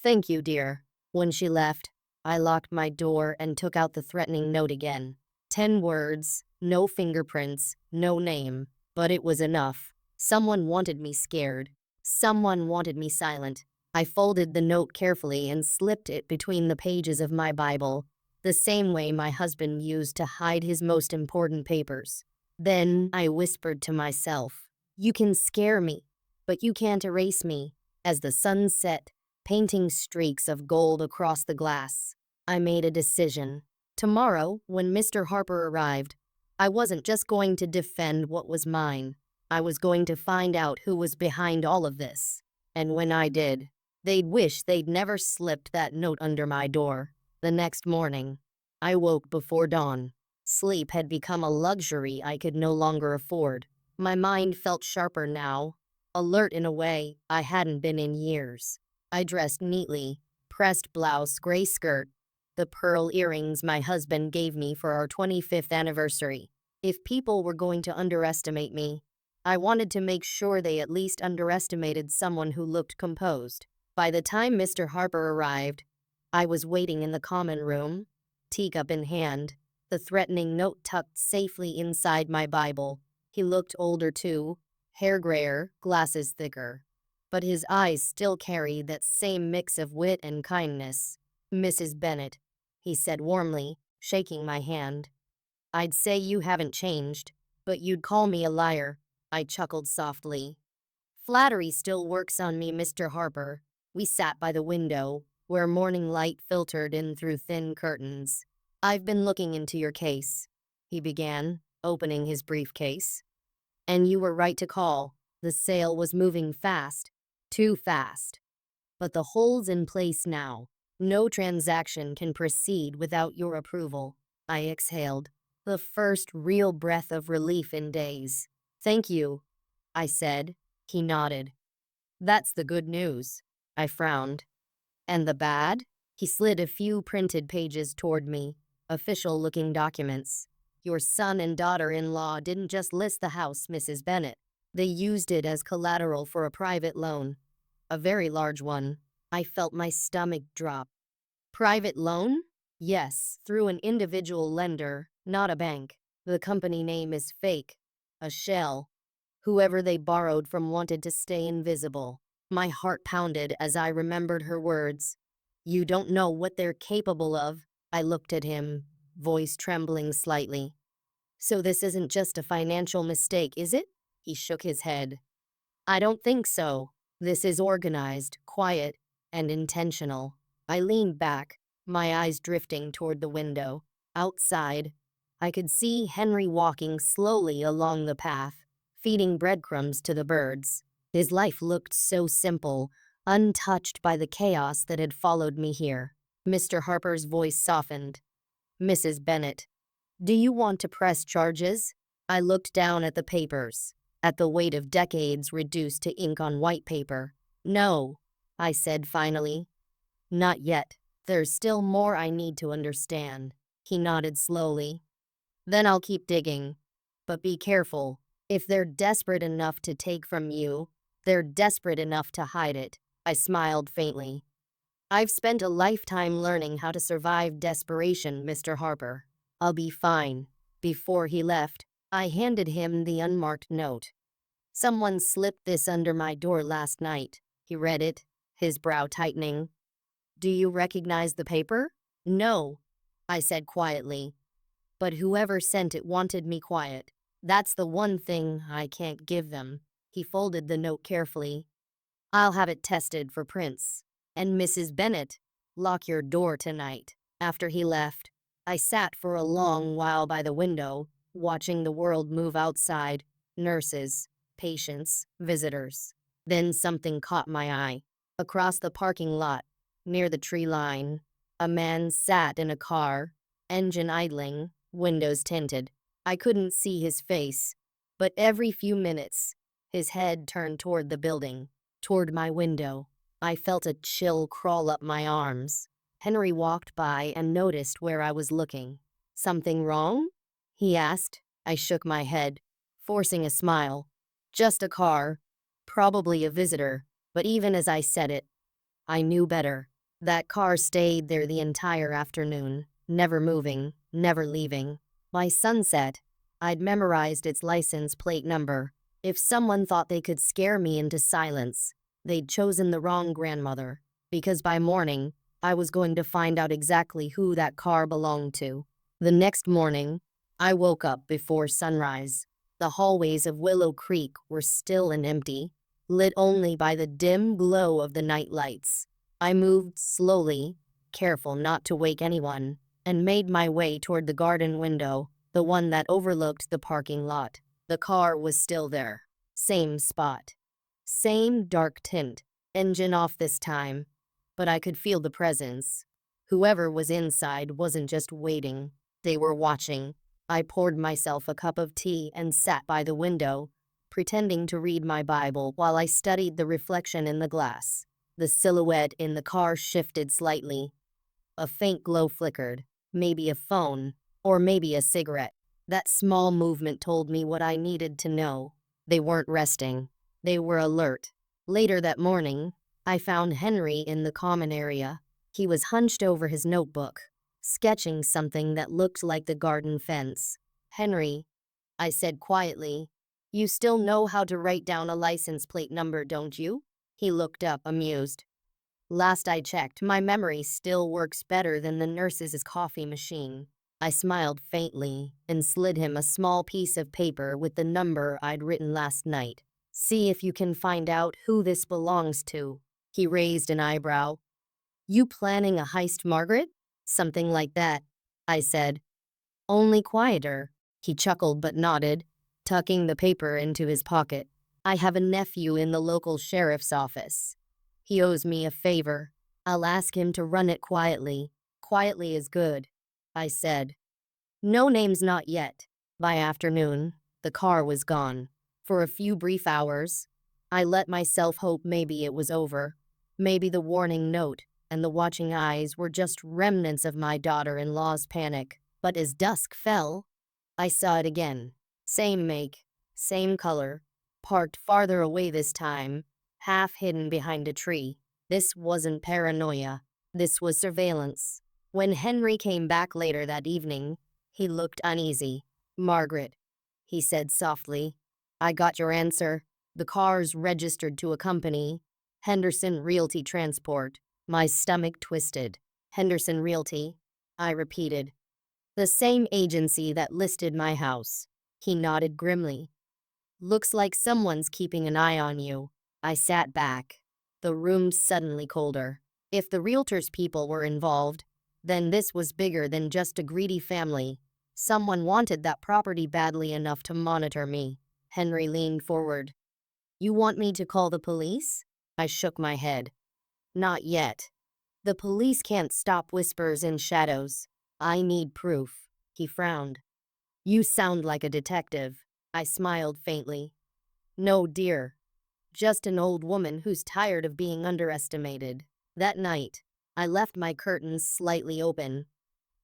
"Thank you, dear." When she left, I locked my door and took out the threatening note again. 10 words, no fingerprints, no name, but it was enough. Someone wanted me scared. Someone wanted me silent. I folded the note carefully and slipped it between the pages of my Bible, the same way my husband used to hide his most important papers. Then I whispered to myself, "You can scare me, but you can't erase me." As the sun set, painting streaks of gold across the glass, I made a decision. Tomorrow, when Mr. Harper arrived, I wasn't just going to defend what was mine. I was going to find out who was behind all of this. And when I did, they'd wish they'd never slipped that note under my door. The next morning, I woke before dawn. Sleep had become a luxury I could no longer afford. My mind felt sharper now, alert in a way I hadn't been in years. I dressed neatly, pressed blouse, gray skirt, the pearl earrings my husband gave me for our 25th anniversary. If people were going to underestimate me, I wanted to make sure they at least underestimated someone who looked composed. By the time Mr. Harper arrived, I was waiting in the common room, teacup in hand, the threatening note tucked safely inside my Bible. He looked older too, hair grayer, glasses thicker. But his eyes still carried that same mix of wit and kindness. "Mrs. Bennett," he said warmly, shaking my hand. I'd say you haven't changed, but you'd call me a liar. I chuckled softly. Flattery still works on me, Mr. Harper. We sat by the window, where morning light filtered in through thin curtains. I've been looking into your case, he began, opening his briefcase. And you were right to call. The sale was moving fast. Too fast. But the hold's in place now. No transaction can proceed without your approval. I exhaled, the first real breath of relief in days. Thank you, I said. He nodded. That's the good news. I frowned. And the bad? He slid a few printed pages toward me, official-looking documents. Your son and daughter-in-law didn't just list the house, Mrs. Bennet. They used it as collateral for a private loan. A very large one. I felt my stomach drop. Private loan? Yes, through an individual lender, not a bank. The company name is fake. A shell. Whoever they borrowed from wanted to stay invisible. My heart pounded as I remembered her words. You don't know what they're capable of. I looked at him, voice trembling slightly. So this isn't just a financial mistake, is it? He shook his head. I don't think so. This is organized, quiet, and intentional. I leaned back, my eyes drifting toward the window. Outside, I could see Henry walking slowly along the path, feeding breadcrumbs to the birds. His life looked so simple, untouched by the chaos that had followed me here. Mr. Harper's voice softened. Mrs. Bennet, do you want to press charges? I looked down at the papers, at the weight of decades reduced to ink on white paper. No, I said finally. Not yet. There's still more I need to understand. He nodded slowly. Then I'll keep digging. But be careful. If they're desperate enough to take from you, they're desperate enough to hide it. I smiled faintly. I've spent a lifetime learning how to survive desperation, Mr. Harper. I'll be fine. Before he left, I handed him the unmarked note. Someone slipped this under my door last night. He read it, his brow tightening. Do you recognize the paper? No, I said quietly. But whoever sent it wanted me quiet. That's the one thing I can't give them. He folded the note carefully. I'll have it tested for prints. And Mrs. Bennet, lock your door tonight. After he left, I sat for a long while by the window, watching the world move outside. Nurses, patients, visitors. Then something caught my eye. Across the parking lot, near the tree line, a man sat in a car, engine idling, windows tinted. I couldn't see his face, but every few minutes, his head turned toward the building, toward my window. I felt a chill crawl up my arms. Henry walked by and noticed where I was looking. Something wrong? He asked. I shook my head, forcing a smile. Just a car. Probably a visitor. But even as I said it, I knew better. That car stayed there the entire afternoon, never moving, never leaving. By sunset, I'd memorized its license plate number. If someone thought they could scare me into silence, they'd chosen the wrong grandmother. Because by morning, I was going to find out exactly who that car belonged to. The next morning, I woke up before sunrise. The hallways of Willow Creek were still and empty, lit only by the dim glow of the night lights. I moved slowly, careful not to wake anyone, and made my way toward the garden window, the one that overlooked the parking lot. The car was still there. Same spot. Same dark tint. Engine off this time. But I could feel the presence. Whoever was inside wasn't just waiting. They were watching. I poured myself a cup of tea and sat by the window, pretending to read my Bible while I studied the reflection in the glass. The silhouette in the car shifted slightly. A faint glow flickered. Maybe a phone, or maybe a cigarette. That small movement told me what I needed to know. They weren't resting. They were alert. Later that morning, I found Henry in the common area. He was hunched over his notebook, sketching something that looked like the garden fence. Henry, I said quietly, you still know how to write down a license plate number, don't you? He looked up, amused. Last I checked, my memory still works better than the nurse's coffee machine. I smiled faintly and slid him a small piece of paper with the number I'd written last night. See if you can find out who this belongs to. He raised an eyebrow. You planning a heist, Margaret? Something like that, I said. Only quieter. He chuckled but nodded, tucking the paper into his pocket. I have a nephew in the local sheriff's office. He owes me a favor. I'll ask him to run it quietly. Quietly is good, I said. No names not yet. By afternoon, the car was gone. For a few brief hours, I let myself hope maybe it was over. Maybe the warning note and the watching eyes were just remnants of my daughter-in-law's panic. But as dusk fell, I saw it again. Same make, same color, parked farther away this time, half hidden behind a tree. This wasn't paranoia. This was surveillance. When Henry came back later that evening, he looked uneasy. Margaret, he said softly, I got your answer. The car's registered to a company, Henderson Realty Transport. My stomach twisted. Henderson Realty, I repeated. The same agency that listed my house. He nodded grimly. Looks like someone's keeping an eye on you. I sat back. The room suddenly colder. If the realtor's people were involved, then this was bigger than just a greedy family. Someone wanted that property badly enough to monitor me. Henry leaned forward. You want me to call the police? I shook my head. Not yet. The police can't stop whispers in shadows. I need proof. He frowned. You sound like a detective. I smiled faintly. No, dear. Just an old woman who's tired of being underestimated. That night, I left my curtains slightly open.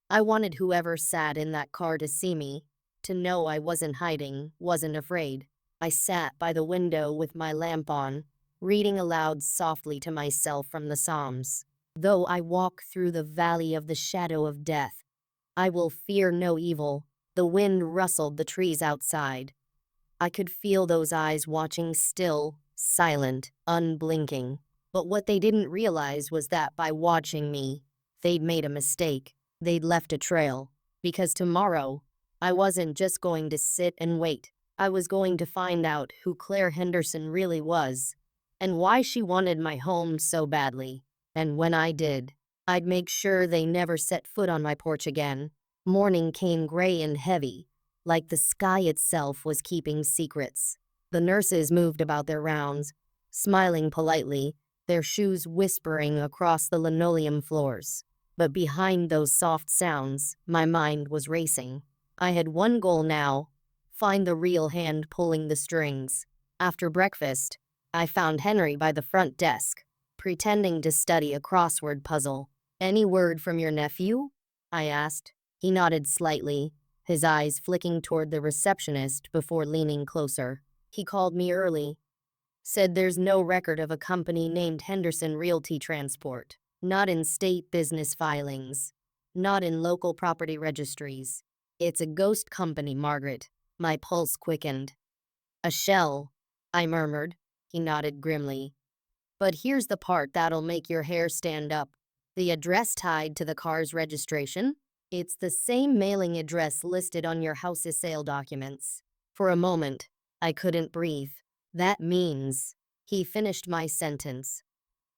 I wanted whoever sat in that car to see me, to know I wasn't hiding, wasn't afraid. I sat by the window with my lamp on, reading aloud softly to myself from the Psalms. Though I walk through the valley of the shadow of death, I will fear no evil. The wind rustled the trees outside. I could feel those eyes watching still, silent, unblinking. But what they didn't realize was that by watching me, they'd made a mistake. They'd left a trail. Because tomorrow, I wasn't just going to sit and wait. I was going to find out who Claire Henderson really was, and why she wanted my home so badly. And when I did, I'd make sure they never set foot on my porch again. Morning came gray and heavy, like the sky itself was keeping secrets. The nurses moved about their rounds, smiling politely, their shoes whispering across the linoleum floors. But behind those soft sounds, my mind was racing. I had one goal now: find the real hand pulling the strings. After breakfast, I found Henry by the front desk, pretending to study a crossword puzzle. Any word from your nephew? I asked. He nodded slightly, his eyes flicking toward the receptionist before leaning closer. He called me early. Said there's no record of a company named Henderson Realty Transport. Not in state business filings. Not in local property registries. It's a ghost company, Margaret. My pulse quickened. A shell, I murmured. He nodded grimly. But here's the part that'll make your hair stand up. The address tied to the car's registration? It's the same mailing address listed on your house's sale documents. For a moment, I couldn't breathe. That means, he finished my sentence.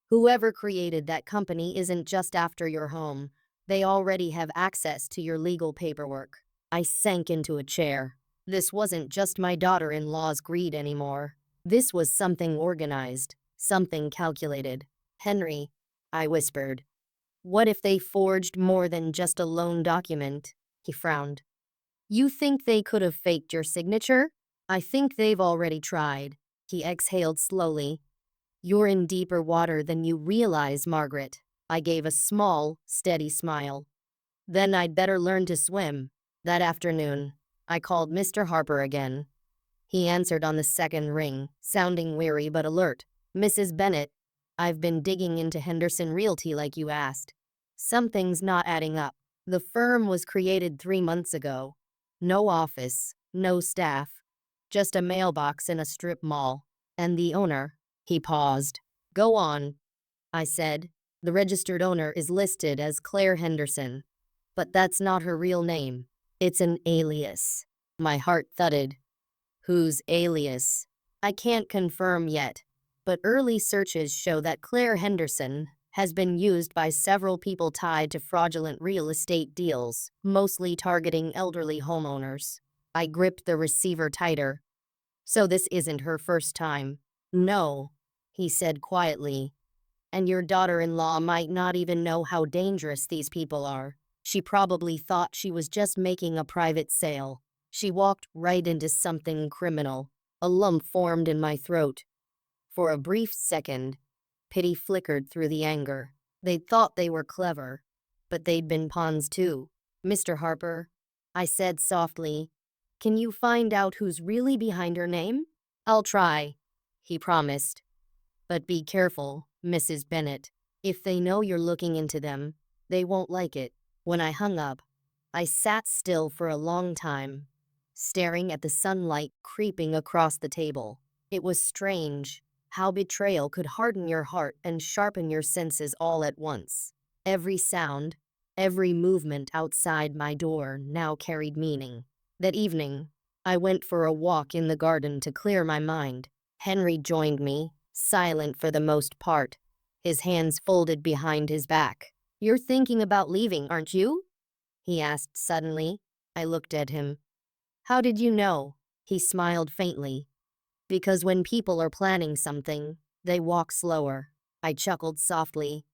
Whoever created that company isn't just after your home. They already have access to your legal paperwork. I sank into a chair. This wasn't just my daughter-in-law's greed anymore. This was something organized, something calculated. Henry, I whispered. What if they forged more than just a loan document? He frowned. You think they could have faked your signature? I think they've already tried. He exhaled slowly. You're in deeper water than you realize, Margaret. I gave a small, steady smile. Then I'd better learn to swim. That afternoon, I called Mr. Harper again. He answered on the second ring, sounding weary but alert. Mrs. Bennett, I've been digging into Henderson Realty like you asked. Something's not adding up. The firm was created 3 months ago. No office, no staff, just a mailbox in a strip mall. And the owner, he paused. Go on, I said. The registered owner is listed as Claire Henderson. But that's not her real name. It's an alias. My heart thudded. Whose alias? I can't confirm yet, but early searches show that Claire Henderson has been used by several people tied to fraudulent real estate deals, mostly targeting elderly homeowners. I gripped the receiver tighter. So this isn't her first time. No, he said quietly. And your daughter-in-law might not even know how dangerous these people are. She probably thought she was just making a private sale. She walked right into something criminal. A lump formed in my throat. For a brief second, pity flickered through the anger. They'd thought they were clever, but they'd been pawns too. Mr. Harper, I said softly, can you find out who's really behind her name? I'll try, he promised. But be careful, Mrs. Bennet. If they know you're looking into them, they won't like it. When I hung up, I sat still for a long time, staring at the sunlight creeping across the table. It was strange how betrayal could harden your heart and sharpen your senses all at once. Every sound, every movement outside my door now carried meaning. That evening, I went for a walk in the garden to clear my mind. Henry joined me, silent for the most part, his hands folded behind his back. You're thinking about leaving, aren't you? He asked suddenly. I looked at him. How did you know? He smiled faintly. Because when people are planning something, they walk slower. I chuckled softly.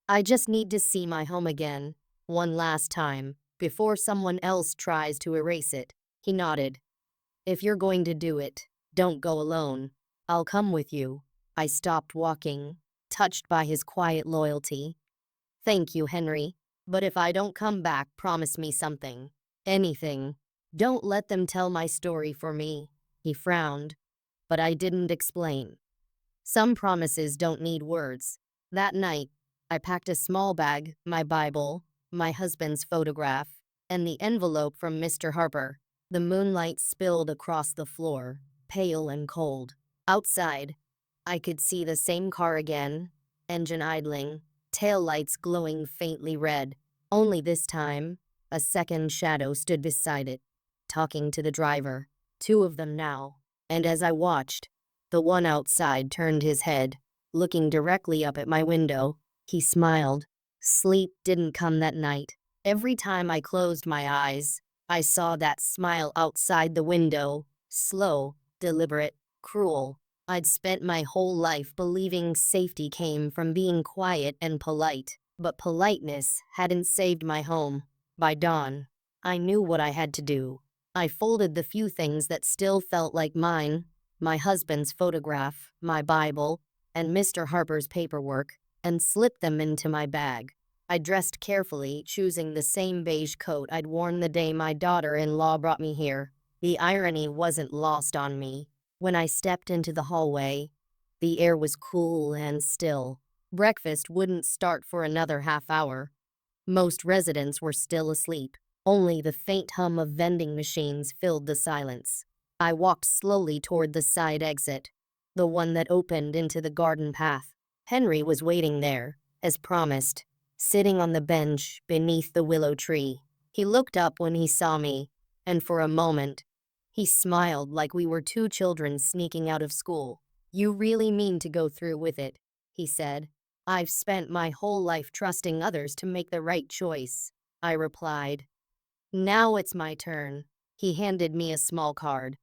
I just need to see my home again, one last time, before someone else tries to erase it. He nodded. If you're going to do it, don't go alone. I'll come with you. I stopped walking, touched by his quiet loyalty. Thank you, Henry. But if I don't come back, promise me something. Anything. Don't let them tell my story for me. He frowned, but I didn't explain. Some promises don't need words. That night, I packed a small bag, my Bible, my husband's photograph, and the envelope from Mr. Harper. The moonlight spilled across the floor, pale and cold. Outside, I could see the same car again, engine idling, taillights glowing faintly red. Only this time, a second shadow stood beside it, talking to the driver. Two of them now. And as I watched, the one outside turned his head, looking directly up at my window. He smiled. Sleep didn't come that night. Every time I closed my eyes, I saw that smile outside the window, slow, deliberate, cruel. I'd spent my whole life believing safety came from being quiet and polite, but politeness hadn't saved my home. By dawn, I knew what I had to do. I folded the few things that still felt like mine, my husband's photograph, my Bible, and Mr. Harper's paperwork, and slipped them into my bag. I dressed carefully, choosing the same beige coat I'd worn the day my daughter-in-law brought me here. The irony wasn't lost on me. When I stepped into the hallway, the air was cool and still. Breakfast wouldn't start for another half hour. Most residents were still asleep. Only the faint hum of vending machines filled the silence. I walked slowly toward the side exit, the one that opened into the garden path. Henry was waiting there, as promised, sitting on the bench beneath the willow tree. He looked up when he saw me, and for a moment, he smiled like we were two children sneaking out of school. You really mean to go through with it, he said. I've spent my whole life trusting others to make the right choice, I replied. Now it's my turn. He handed me a small card.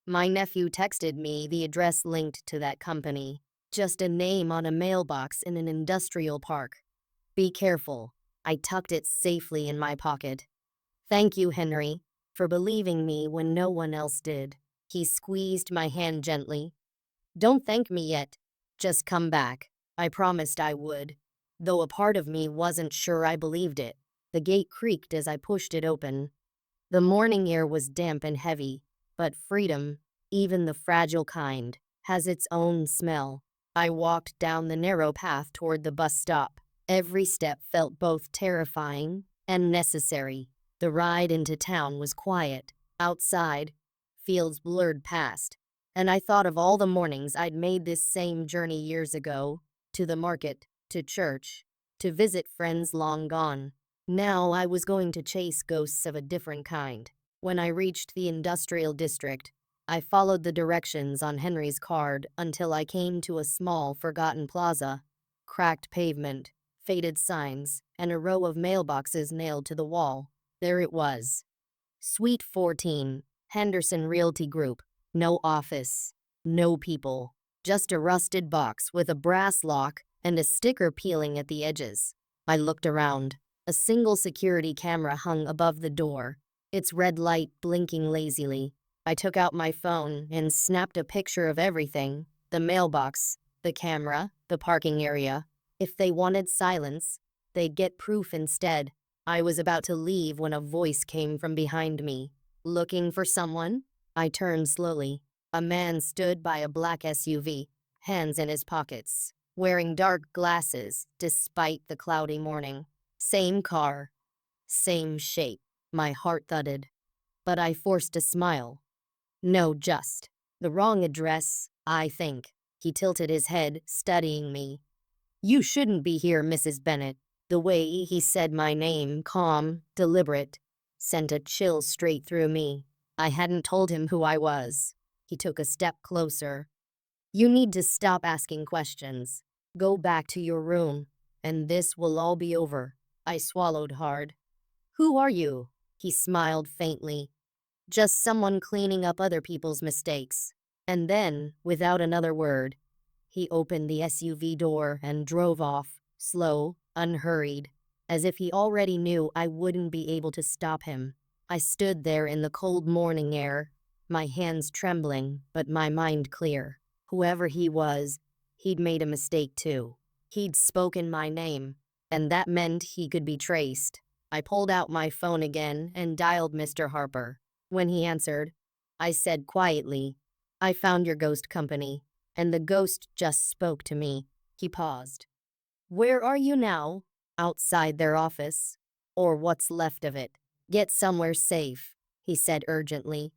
My nephew texted me the address linked to that company. Just a name on a mailbox in an industrial park. Be careful. I tucked it safely in my pocket. Thank you, Henry, for believing me when no one else did. He squeezed my hand gently. Don't thank me yet. Just come back. I promised I would, though a part of me wasn't sure I believed it. The gate creaked as I pushed it open. The morning air was damp and heavy, but freedom, even the fragile kind, has its own smell. I walked down the narrow path toward the bus stop. Every step felt both terrifying and necessary. The ride into town was quiet. Outside, fields blurred past, and I thought of all the mornings I'd made this same journey years ago, to the market, to church, to visit friends long gone. Now I was going to chase ghosts of a different kind. When I reached the industrial district, I followed the directions on Henry's card until I came to a small, forgotten plaza. Cracked pavement, faded signs, and a row of mailboxes nailed to the wall. There it was. Suite 14, Henderson Realty Group. No office. No people. Just a rusted box with a brass lock and a sticker peeling at the edges. I looked around. A single security camera hung above the door, its red light blinking lazily. I took out my phone and snapped a picture of everything: the mailbox, the camera, the parking area. If they wanted silence, they'd get proof instead. I was about to leave when a voice came from behind me. Looking for someone? I turned slowly. A man stood by a black SUV, hands in his pockets, wearing dark glasses despite the cloudy morning. Same car, same shape. My heart thudded, but I forced a smile. No, just the wrong address, I think. He tilted his head, studying me. You shouldn't be here, Mrs. Bennett. The way he said my name, calm, deliberate, sent a chill straight through me. I hadn't told him who I was. He took a step closer. You need to stop asking questions. Go back to your room, and this will all be over. I swallowed hard. Who are you? He smiled faintly. Just someone cleaning up other people's mistakes. And then, without another word, he opened the SUV door and drove off, slow, unhurried, as if he already knew I wouldn't be able to stop him. I stood there in the cold morning air, my hands trembling, but my mind clear. Whoever he was, he'd made a mistake too. He'd spoken my name, and that meant he could be traced. I pulled out my phone again and dialed Mr. Harper. When he answered, I said quietly, I found your ghost company, and the ghost just spoke to me. He paused. Where are you now? Outside their office. Or what's left of it. Get somewhere safe, he said urgently.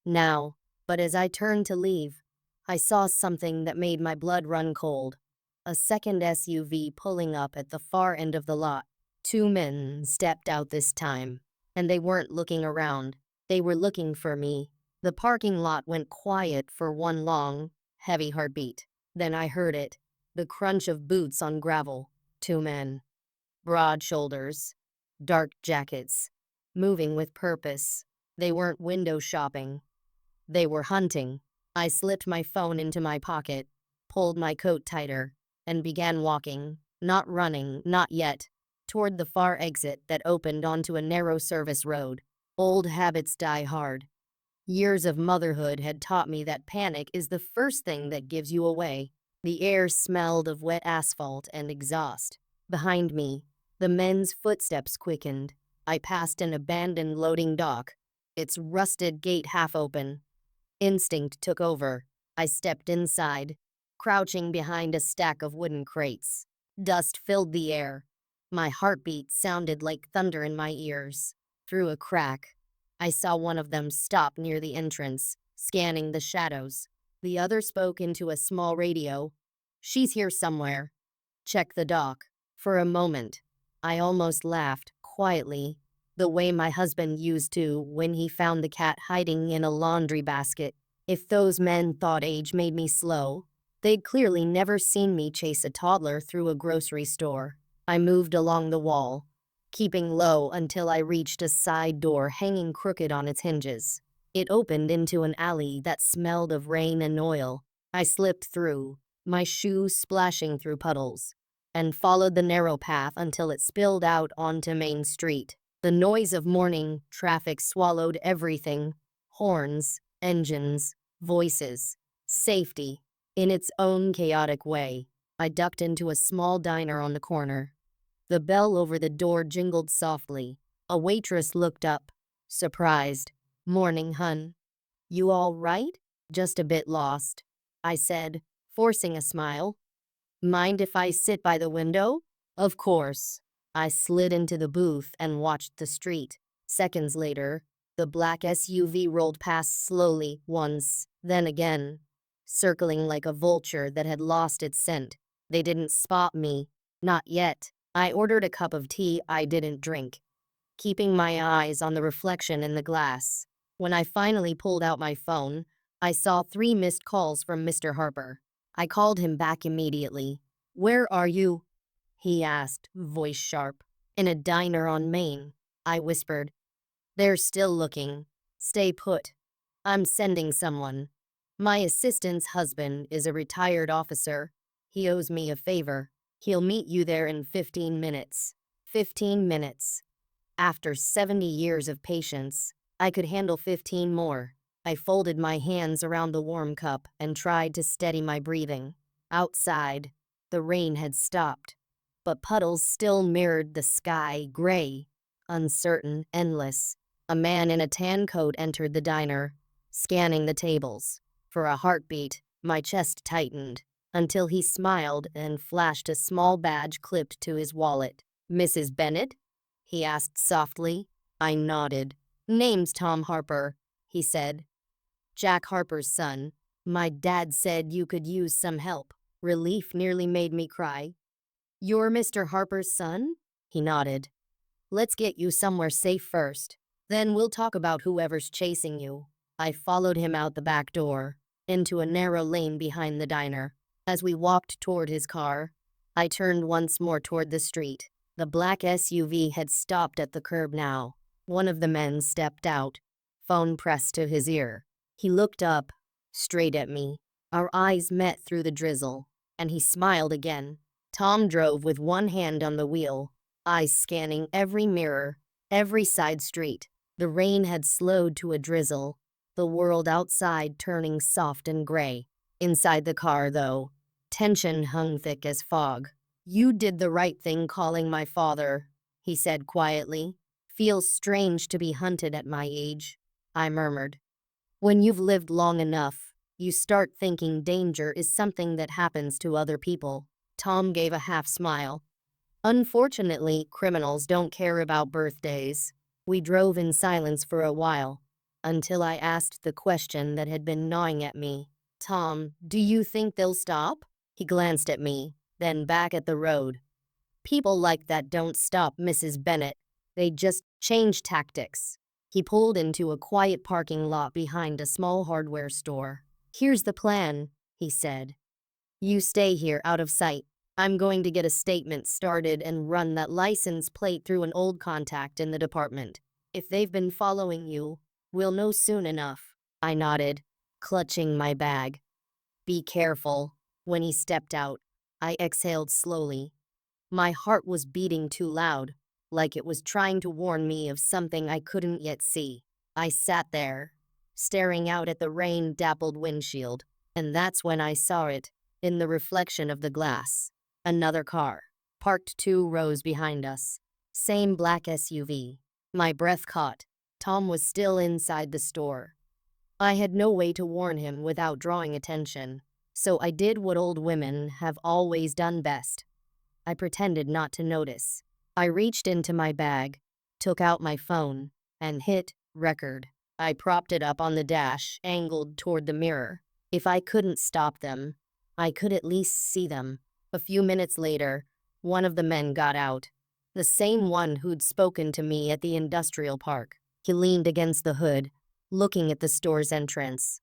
Now, but as I turned to leave, I saw something that made my blood run cold. A second SUV pulling up at the far end of the lot. Two men stepped out this time, and they weren't looking around. They were looking for me. The parking lot went quiet for one long, heavy heartbeat. Then I heard it, the crunch of boots on gravel. Two men. Broad shoulders, dark jackets, moving with purpose. They weren't window shopping. They were hunting. I slipped my phone into my pocket, pulled my coat tighter, and began walking, not running, not yet, toward the far exit that opened onto a narrow service road. Old habits die hard. Years of motherhood had taught me that panic is the first thing that gives you away. The air smelled of wet asphalt and exhaust. Behind me, the men's footsteps quickened. I passed an abandoned loading dock, its rusted gate half open. Instinct took over. I stepped inside, crouching behind a stack of wooden crates. Dust filled the air. My heartbeat sounded like thunder in my ears. Through a crack, I saw one of them stop near the entrance, scanning the shadows. The other spoke into a small radio. She's here somewhere. Check the dock. For a moment, I almost laughed, quietly, the way my husband used to when he found the cat hiding in a laundry basket. If those men thought age made me slow, they'd clearly never seen me chase a toddler through a grocery store. I moved along the wall, keeping low until I reached a side door hanging crooked on its hinges. It opened into an alley that smelled of rain and oil. I slipped through, my shoes splashing through puddles, and followed the narrow path until it spilled out onto Main Street. The noise of morning traffic swallowed everything: horns, engines, voices, safety. In its own chaotic way, I ducked into a small diner on the corner. The bell over the door jingled softly. A waitress looked up, surprised. Morning, hun. You all right? Just a bit lost, I said, forcing a smile. Mind if I sit by the window? Of course. I slid into the booth and watched the street. Seconds later, the black SUV rolled past slowly, once, then again, circling like a vulture that had lost its scent. They didn't spot me. Not yet. I ordered a cup of tea I didn't drink, keeping my eyes on the reflection in the glass. When I finally pulled out my phone, I saw 3 missed calls from Mr. Harper. I called him back immediately. "Where are you?" he asked, voice sharp. "In a diner on Main," I whispered. "They're still looking. Stay put. I'm sending someone. My assistant's husband is a retired officer. He owes me a favor. He'll meet you there in 15 minutes." 15 minutes. After 70 years of patience, I could handle 15 more. I folded my hands around the warm cup and tried to steady my breathing. Outside, the rain had stopped, but puddles still mirrored the sky, gray, uncertain, endless. A man in a tan coat entered the diner, scanning the tables. For a heartbeat, my chest tightened, until he smiled and flashed a small badge clipped to his wallet. "Mrs. Bennett?" he asked softly. I nodded. "Name's Tom Harper," he said. "Jack Harper's son. My dad said you could use some help." Relief nearly made me cry. "You're Mr. Harper's son?" He nodded. "Let's get you somewhere safe first. Then we'll talk about whoever's chasing you." I followed him out the back door, into a narrow lane behind the diner. As we walked toward his car, I turned once more toward the street. The black SUV had stopped at the curb now. One of the men stepped out, phone pressed to his ear. He looked up, straight at me. Our eyes met through the drizzle, and he smiled again. Tom drove with one hand on the wheel, eyes scanning every mirror, every side street. The rain had slowed to a drizzle, the world outside turning soft and gray. Inside the car, though, tension hung thick as fog. "You did the right thing calling my father," he said quietly. "Feels strange to be hunted at my age," I murmured. "When you've lived long enough, you start thinking danger is something that happens to other people." Tom gave a half smile. "Unfortunately, criminals don't care about birthdays." We drove in silence for a while, until I asked the question that had been gnawing at me. "Tom, do you think they'll stop?" He glanced at me, then back at the road. "People like that don't stop, Mrs. Bennett. They just change tactics." He pulled into a quiet parking lot behind a small hardware store. "Here's the plan," he said. "You stay here out of sight. I'm going to get a statement started and run that license plate through an old contact in the department. If they've been following you, we'll know soon enough." I nodded, clutching my bag. "Be careful." When he stepped out, I exhaled slowly. My heart was beating too loud, like it was trying to warn me of something I couldn't yet see. I sat there, staring out at the rain-dappled windshield, and that's when I saw it, in the reflection of the glass. Another car, parked 2 rows behind us. Same black SUV. My breath caught. Tom was still inside the store. I had no way to warn him without drawing attention, so I did what old women have always done best. I pretended not to notice. I reached into my bag, took out my phone, and hit record. I propped it up on the dash, angled toward the mirror. If I couldn't stop them, I could at least see them. A few minutes later, one of the men got out. The same one who'd spoken to me at the industrial park. He leaned against the hood, looking at the store's entrance.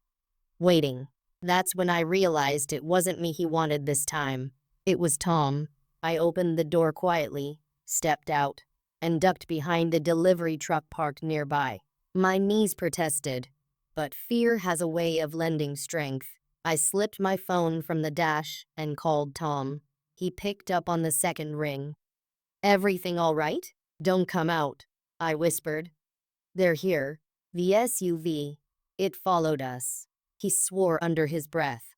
Waiting. That's when I realized it wasn't me he wanted this time. It was Tom. I opened the door quietly, stepped out, and ducked behind the delivery truck parked nearby. My knees protested, but fear has a way of lending strength. I slipped my phone from the dash and called Tom. He picked up on the second ring. "Everything all right? Don't come out," I whispered. "They're here." The SUV. It followed us. He swore under his breath.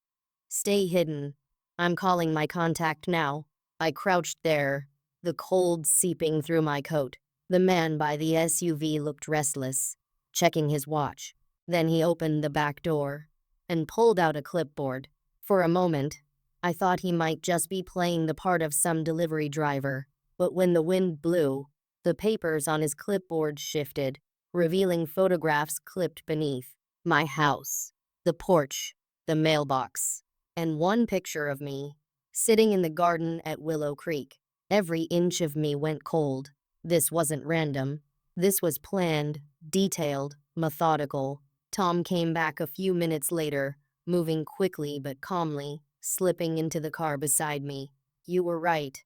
"Stay hidden. I'm calling my contact now." I crouched there, the cold seeping through my coat. The man by the SUV looked restless, checking his watch. Then he opened the back door and pulled out a clipboard. For a moment, I thought he might just be playing the part of some delivery driver. But when the wind blew, the papers on his clipboard shifted, revealing photographs clipped beneath. My house, the porch, the mailbox, and one picture of me, sitting in the garden at Willow Creek. Every inch of me went cold. This wasn't random. This was planned, detailed, methodical. Tom came back a few minutes later, moving quickly but calmly, slipping into the car beside me. "You were right,"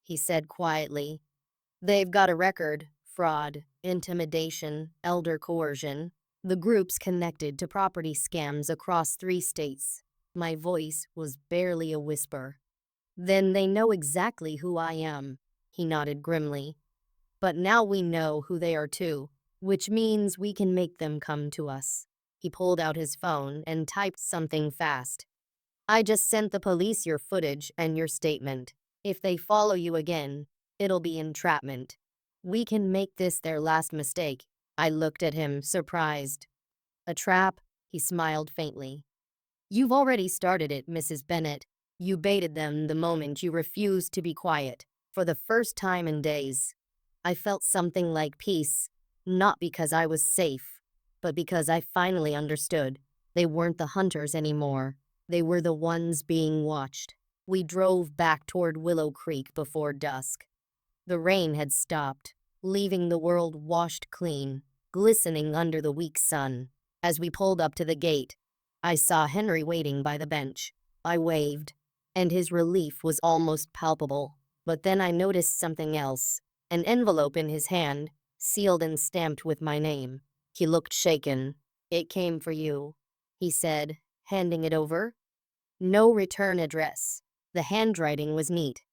he said quietly. "They've got a record. Fraud, intimidation, elder coercion. The group's connected to property scams across 3 states." My voice was barely a whisper. "Then they know exactly who I am," he nodded grimly. "But now we know who they are too, which means we can make them come to us." He pulled out his phone and typed something fast. "I just sent the police your footage and your statement. If they follow you again, it'll be entrapment. We can make this their last mistake." I looked at him, surprised. "A trap?" He smiled faintly. "You've already started it, Mrs. Bennett. You baited them the moment you refused to be quiet. For the first time in days, I felt something like peace, not because I was safe, but because I finally understood. They weren't the hunters anymore. They were the ones being watched." We drove back toward Willow Creek before dusk. The rain had stopped, leaving the world washed clean, glistening under the weak sun. As we pulled up to the gate, I saw Henry waiting by the bench. I waved, and his relief was almost palpable. But then I noticed something else. An envelope in his hand, sealed and stamped with my name. He looked shaken. "It came for you," he said, handing it over. "No return address." The handwriting was neat.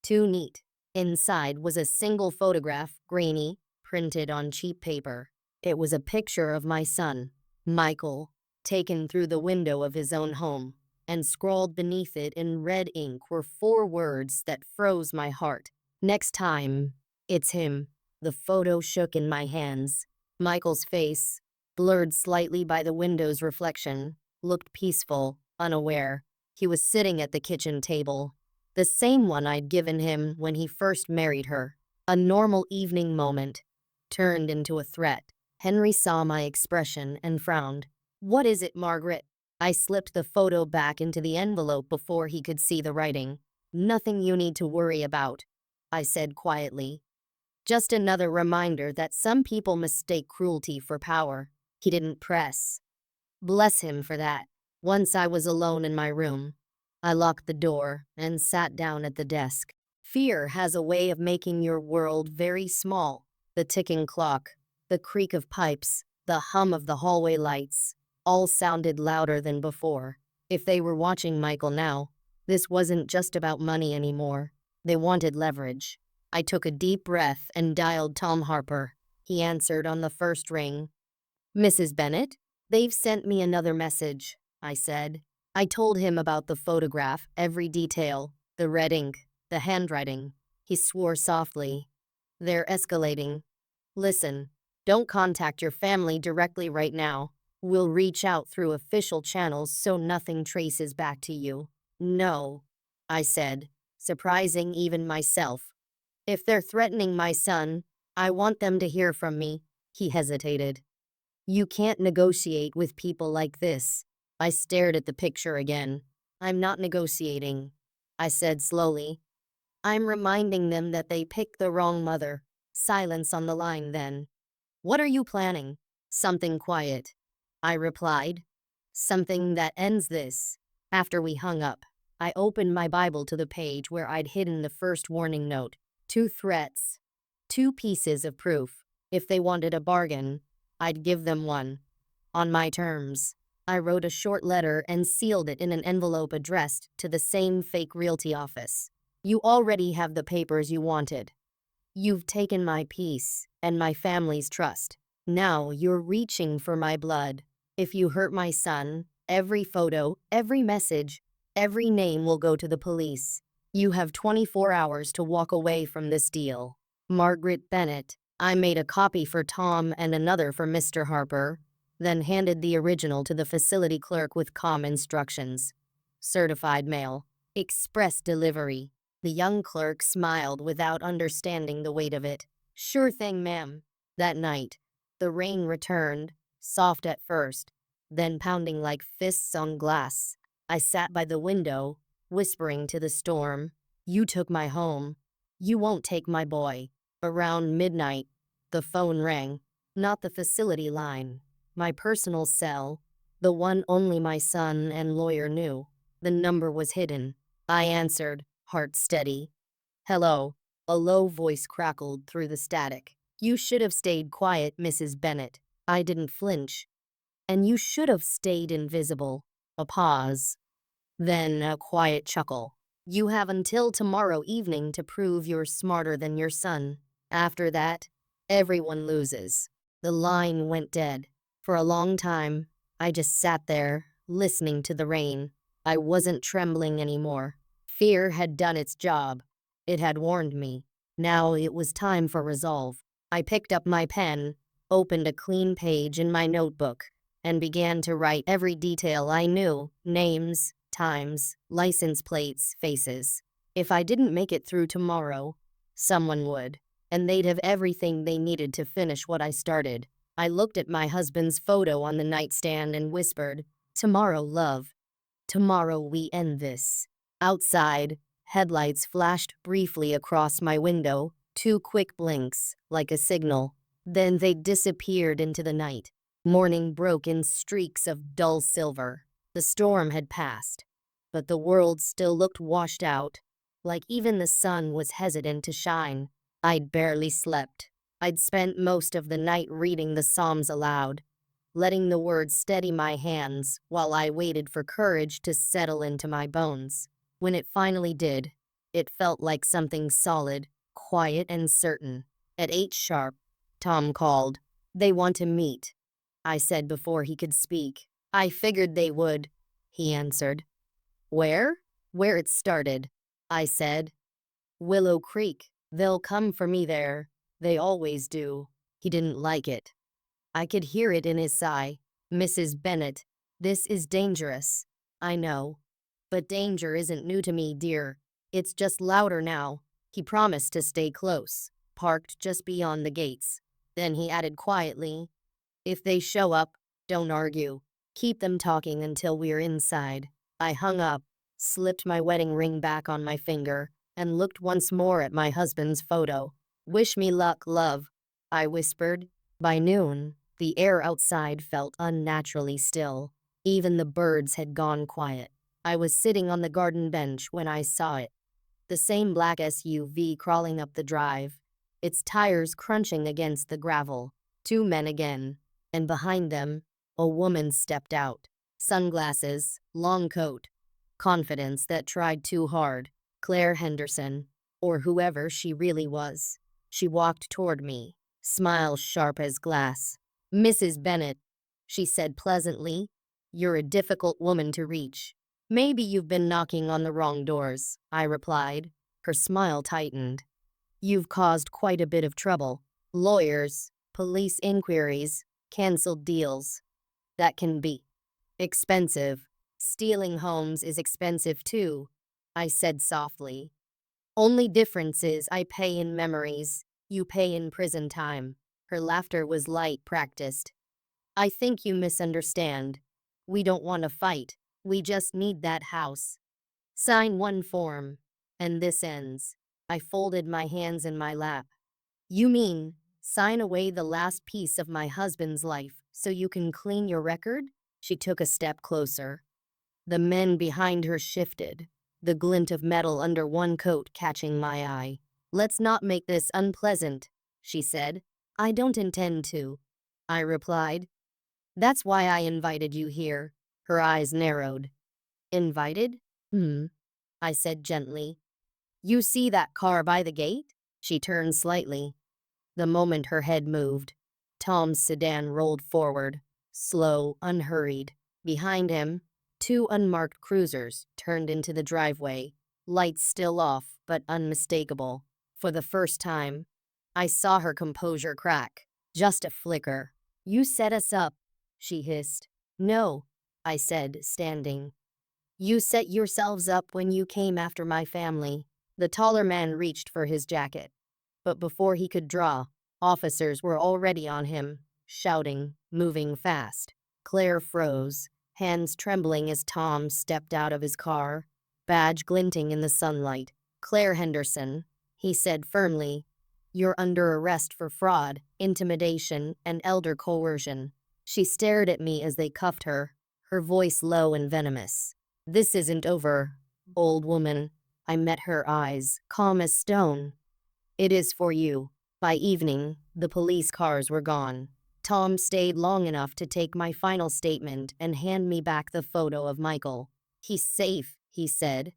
Too neat. Inside was a single photograph, grainy, printed on cheap paper. It was a picture of my son, Michael, taken through the window of his own home, and scrawled beneath it in red ink were 4 words that froze my heart. "Next time, it's him." The photo shook in my hands. Michael's face, blurred slightly by the window's reflection, looked peaceful, unaware. He was sitting at the kitchen table, the same one I'd given him when he first married her. A normal evening moment turned into a threat. Henry saw my expression and frowned. "What is it, Margaret?" I slipped the photo back into the envelope before he could see the writing. "Nothing you need to worry about," I said quietly. "Just another reminder that some people mistake cruelty for power." He didn't press. Bless him for that. Once I was alone in my room, I locked the door and sat down at the desk. Fear has a way of making your world very small. The ticking clock, the creak of pipes, the hum of the hallway lights, all sounded louder than before. If they were watching Michael now, this wasn't just about money anymore. They wanted leverage. I took a deep breath and dialed Tom Harper. He answered on the first ring. "Mrs. Bennett? They've sent me another message," I said. I told him about the photograph, every detail, the red ink, the handwriting. He swore softly. "They're escalating. Listen, don't contact your family directly right now. We'll reach out through official channels so nothing traces back to you." "No," I said, surprising even myself. "If they're threatening my son, I want them to hear from me." He hesitated. "You can't negotiate with people like this." I stared at the picture again. "I'm not negotiating," I said slowly. "I'm reminding them that they picked the wrong mother." Silence on the line then. "What are you planning?" "Something quiet," I replied. "Something that ends this." After we hung up, I opened my Bible to the page where I'd hidden the first warning note. 2 threats. 2 pieces of proof. If they wanted a bargain, I'd give them one. On my terms. I wrote a short letter and sealed it in an envelope addressed to the same fake realty office. "You already have the papers you wanted. You've taken my peace and my family's trust. Now you're reaching for my blood. If you hurt my son, every photo, every message, every name will go to the police. You have 24 hours to walk away from this deal. Margaret Bennett." I made a copy for Tom and another for Mr. Harper, then handed the original to the facility clerk with calm instructions. "Certified mail. Express delivery." The young clerk smiled without understanding the weight of it. "Sure thing, ma'am." That night, the rain returned, soft at first, then pounding like fists on glass. I sat by the window, whispering to the storm. "You took my home. You won't take my boy. Around midnight, the phone rang. Not the facility line. My personal cell. The one only my son and lawyer knew. The number was hidden. I answered, heart steady. Hello. A low voice crackled through the static. You should have stayed quiet, Mrs. Bennet. I didn't flinch. And you should have stayed invisible. A pause. Then a quiet chuckle. You have until tomorrow evening to prove you're smarter than your son. After that, everyone loses. The line went dead. For a long time, I just sat there, listening to the rain. I wasn't trembling anymore. Fear had done its job. It had warned me. Now it was time for resolve. I picked up my pen, opened a clean page in my notebook, and began to write every detail I knew: names, times, license plates, faces. If I didn't make it through tomorrow, someone would, and they'd have everything they needed to finish what I started. I looked at my husband's photo on the nightstand and whispered, "Tomorrow, love. Tomorrow we end this." Outside, headlights flashed briefly across my window, 2 quick blinks, like a signal. Then they disappeared into the night. Morning broke in streaks of dull silver. The storm had passed, but the world still looked washed out, like even the sun was hesitant to shine. I'd barely slept. I'd spent most of the night reading the Psalms aloud, letting the words steady my hands while I waited for courage to settle into my bones. When it finally did, it felt like something solid, quiet and certain. At 8 sharp, Tom called. "They want to meet," I said before he could speak. "I figured they would," he answered. "Where?" "Where it started," I said. "Willow Creek. They'll come for me there. They always do." He didn't like it. I could hear it in his sigh. "Mrs. Bennet, this is dangerous." "I know. But danger isn't new to me, dear. It's just louder now." He promised to stay close, parked just beyond the gates. Then he added quietly, "If they show up, don't argue. Keep them talking until we're inside." I hung up, slipped my wedding ring back on my finger, and looked once more at my husband's photo. "Wish me luck, love," I whispered. By noon, the air outside felt unnaturally still. Even the birds had gone quiet. I was sitting on the garden bench when I saw it. The same black SUV crawling up the drive, its tires crunching against the gravel. 2 men again. And behind them, a woman stepped out. Sunglasses, long coat. Confidence that tried too hard. Claire Henderson, or whoever she really was. She walked toward me, smile sharp as glass. "Mrs. Bennet," she said pleasantly, "you're a difficult woman to reach." "Maybe you've been knocking on the wrong doors," I replied. Her smile tightened. "You've caused quite a bit of trouble. Lawyers, police inquiries, canceled deals. That can be expensive. Stealing homes is expensive too," I said softly. "Only difference is I pay in memories, you pay in prison time." Her laughter was light, practiced. "I think you misunderstand. We don't want to fight. We just need that house. Sign one form, and this ends." I folded my hands in my lap. "You mean, sign away the last piece of my husband's life so you can clean your record?" She took a step closer. The men behind her shifted, the glint of metal under one coat catching my eye. "Let's not make this unpleasant," she said. "I don't intend to," I replied. "That's why I invited you here." Her eyes narrowed. "Invited?" I said gently. "You see that car by the gate?" She turned slightly. The moment her head moved, Tom's sedan rolled forward, slow, unhurried. Behind him, 2 unmarked cruisers turned into the driveway, lights still off but unmistakable. For the first time, I saw her composure crack. Just a flicker. "You set us up," she hissed. "No," I said, standing. "You set yourselves up when you came after my family." The taller man reached for his jacket, but before he could draw, officers were already on him, shouting, moving fast. Claire froze, hands trembling as Tom stepped out of his car, badge glinting in the sunlight. "Claire Henderson," he said firmly. You're under arrest for fraud, intimidation, and elder coercion. She stared at me as they cuffed her, her voice low and venomous. This isn't over, old woman. I met her eyes, calm as stone. It is for you. By evening, the police cars were gone. Tom stayed long enough to take my final statement and hand me back the photo of Michael. He's safe, he said.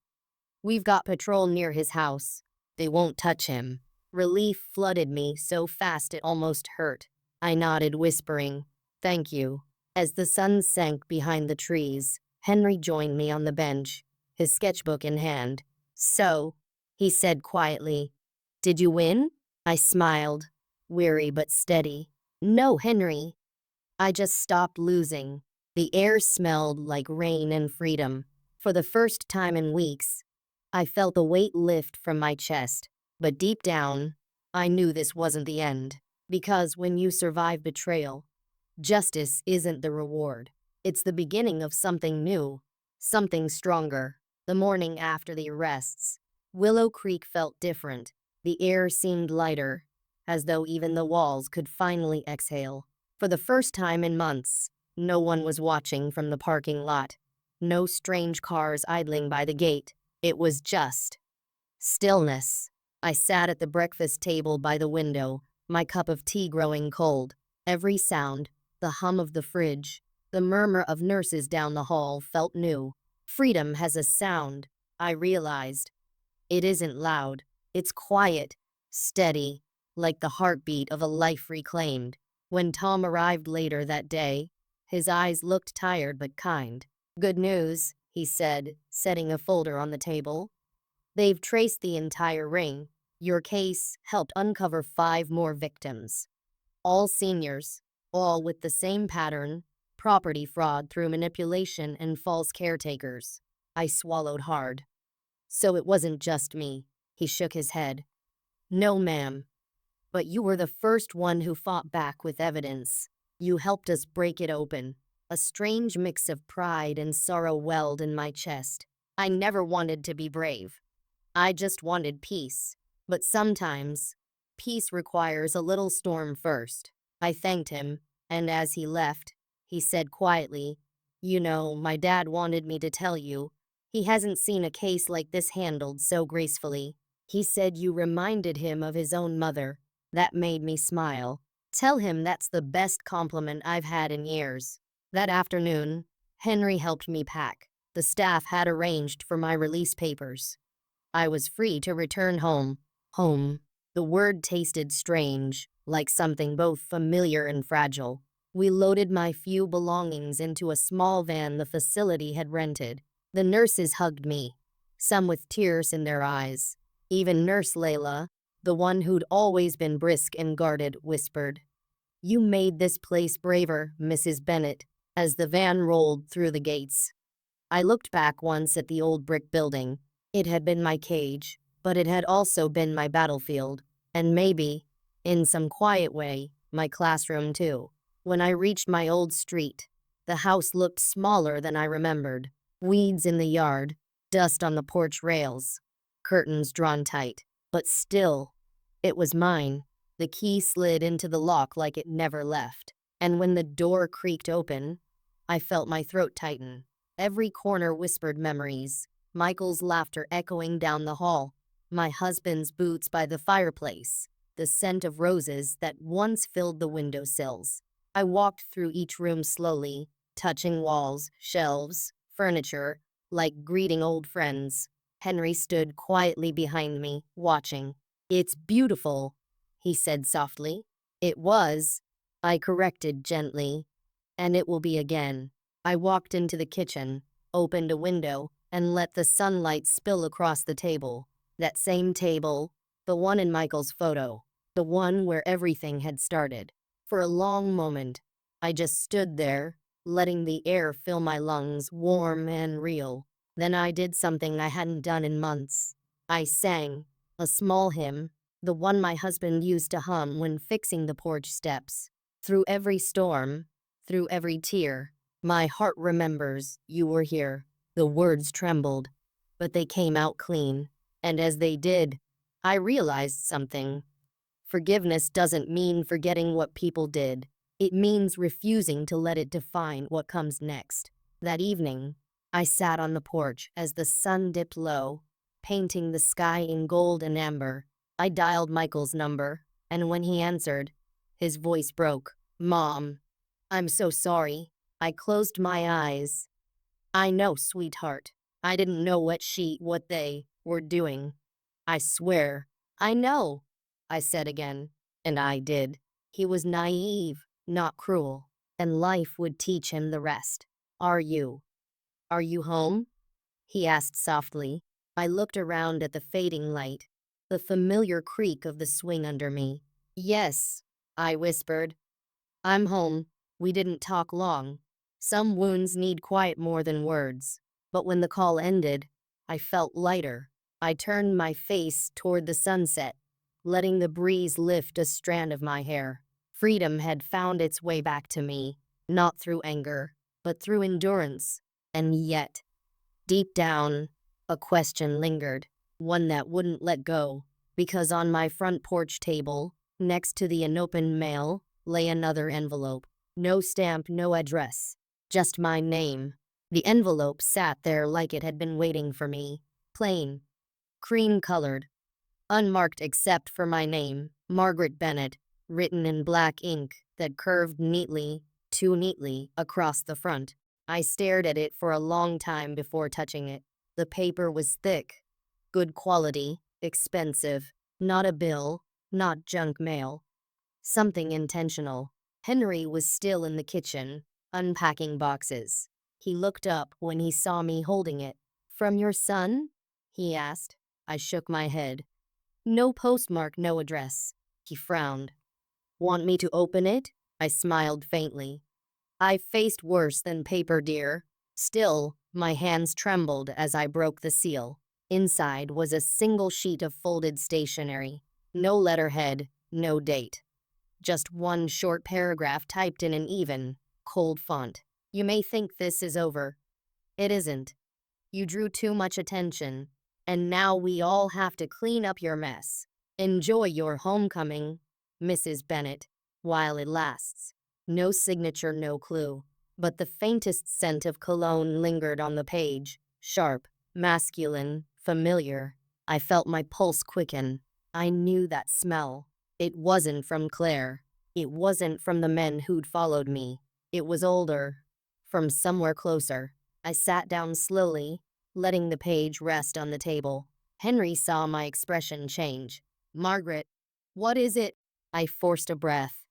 We've got patrol near his house. They won't touch him. Relief flooded me so fast it almost hurt. I nodded, whispering, "Thank you." As the sun sank behind the trees, Henry joined me on the bench, his sketchbook in hand. "So," he said quietly, "did you win?" I smiled, weary but steady. "No, Henry. I just stopped losing." The air smelled like rain and freedom. For the first time in weeks, I felt the weight lift from my chest. But deep down, I knew this wasn't the end. Because when you survive betrayal, justice isn't the reward. It's the beginning of something new, something stronger. The morning after the arrests, Willow Creek felt different. The air seemed lighter, as though even the walls could finally exhale. For the first time in months, no one was watching from the parking lot. No strange cars idling by the gate. It was just stillness. I sat at the breakfast table by the window, my cup of tea growing cold. Every sound, the hum of the fridge, the murmur of nurses down the hall felt new. Freedom has a sound, I realized. It isn't loud. It's quiet, steady, like the heartbeat of a life reclaimed. When Tom arrived later that day, his eyes looked tired but kind. "Good news," he said, setting a folder on the table. "They've traced the entire ring. Your case helped uncover 5 more victims. All seniors, all with the same pattern, property fraud through manipulation and false caretakers." I swallowed hard. "So it wasn't just me." He shook his head. "No, ma'am. But you were the first one who fought back with evidence. You helped us break it open." A strange mix of pride and sorrow welled in my chest. I never wanted to be brave. I just wanted peace. But sometimes, peace requires a little storm first. I thanked him, and as he left, he said quietly, "You know, my dad wanted me to tell you. He hasn't seen a case like this handled so gracefully. He said you reminded him of his own mother." That made me smile. "Tell him that's the best compliment I've had in years." That afternoon, Henry helped me pack. The staff had arranged for my release papers. I was free to return home. Home. The word tasted strange, like something both familiar and fragile. We loaded my few belongings into a small van the facility had rented. The nurses hugged me, some with tears in their eyes. Even Nurse Layla, the one who'd always been brisk and guarded, whispered, "You made this place braver, Mrs. Bennett," as the van rolled through the gates. I looked back once at the old brick building. It had been my cage, but it had also been my battlefield, and maybe, in some quiet way, my classroom too. When I reached my old street, the house looked smaller than I remembered. Weeds in the yard, dust on the porch rails, curtains drawn tight. But still, it was mine. The key slid into the lock like it never left. And when the door creaked open, I felt my throat tighten. Every corner whispered memories. Michael's laughter echoing down the hall. My husband's boots by the fireplace. The scent of roses that once filled the windowsills. I walked through each room slowly, touching walls, shelves, furniture, like greeting old friends. Henry stood quietly behind me, watching. "It's beautiful," he said softly. "It was," I corrected gently. "And it will be again." I walked into the kitchen, opened a window, and let the sunlight spill across the table. That same table, the one in Michael's photo, the one where everything had started. For a long moment, I just stood there, letting the air fill my lungs, warm and real. Then I did something I hadn't done in months. I sang a small hymn, the one my husband used to hum when fixing the porch steps. Through every storm, through every tear, my heart remembers you were here. The words trembled, but they came out clean. And as they did, I realized something. Forgiveness doesn't mean forgetting what people did. It means refusing to let it define what comes next. That evening, I sat on the porch as the sun dipped low, painting the sky in gold and amber. I dialed Michael's number, and when he answered, his voice broke. "Mom, I'm so sorry." I closed my eyes. "I know, sweetheart. I didn't know what they were doing. I swear." "I know," I said again. And I did. He was naive, not cruel, and life would teach him the rest. Are you home?" he asked softly. I looked around at the fading light, the familiar creak of the swing under me. "Yes," I whispered. "I'm home." We didn't talk long. Some wounds need quiet more than words. But when the call ended, I felt lighter. I turned my face toward the sunset, letting the breeze lift a strand of my hair. Freedom had found its way back to me, not through anger, but through endurance. And yet, deep down, a question lingered, one that wouldn't let go, because on my front porch table, next to the unopened mail, lay another envelope. No stamp, no address, just my name. The envelope sat there like it had been waiting for me, plain, cream-colored, unmarked except for my name, Margaret Bennett, written in black ink that curved neatly, too neatly, across the front. I stared at it for a long time before touching it. The paper was thick, good quality, expensive, not a bill, not junk mail. Something intentional. Henry was still in the kitchen, unpacking boxes. He looked up when he saw me holding it. "From your son?" he asked. I shook my head. "No postmark, no address." He frowned. "Want me to open it?" I smiled faintly. "I faced worse than paper, dear." Still, my hands trembled as I broke the seal. Inside was a single sheet of folded stationery. No letterhead, no date. Just one short paragraph typed in an even, cold font. "You may think this is over. It isn't. You drew too much attention, and now we all have to clean up your mess. Enjoy your homecoming, Mrs. Bennett, while it lasts." No signature, no clue, but the faintest scent of cologne lingered on the page, sharp, masculine, familiar. I felt my pulse quicken. I knew that smell. It wasn't from Claire. It wasn't from the men who'd followed me. It was older, from somewhere closer. I sat down slowly, letting the page rest on the table. Henry saw my expression change. "Margaret, what is it?" I forced a breath.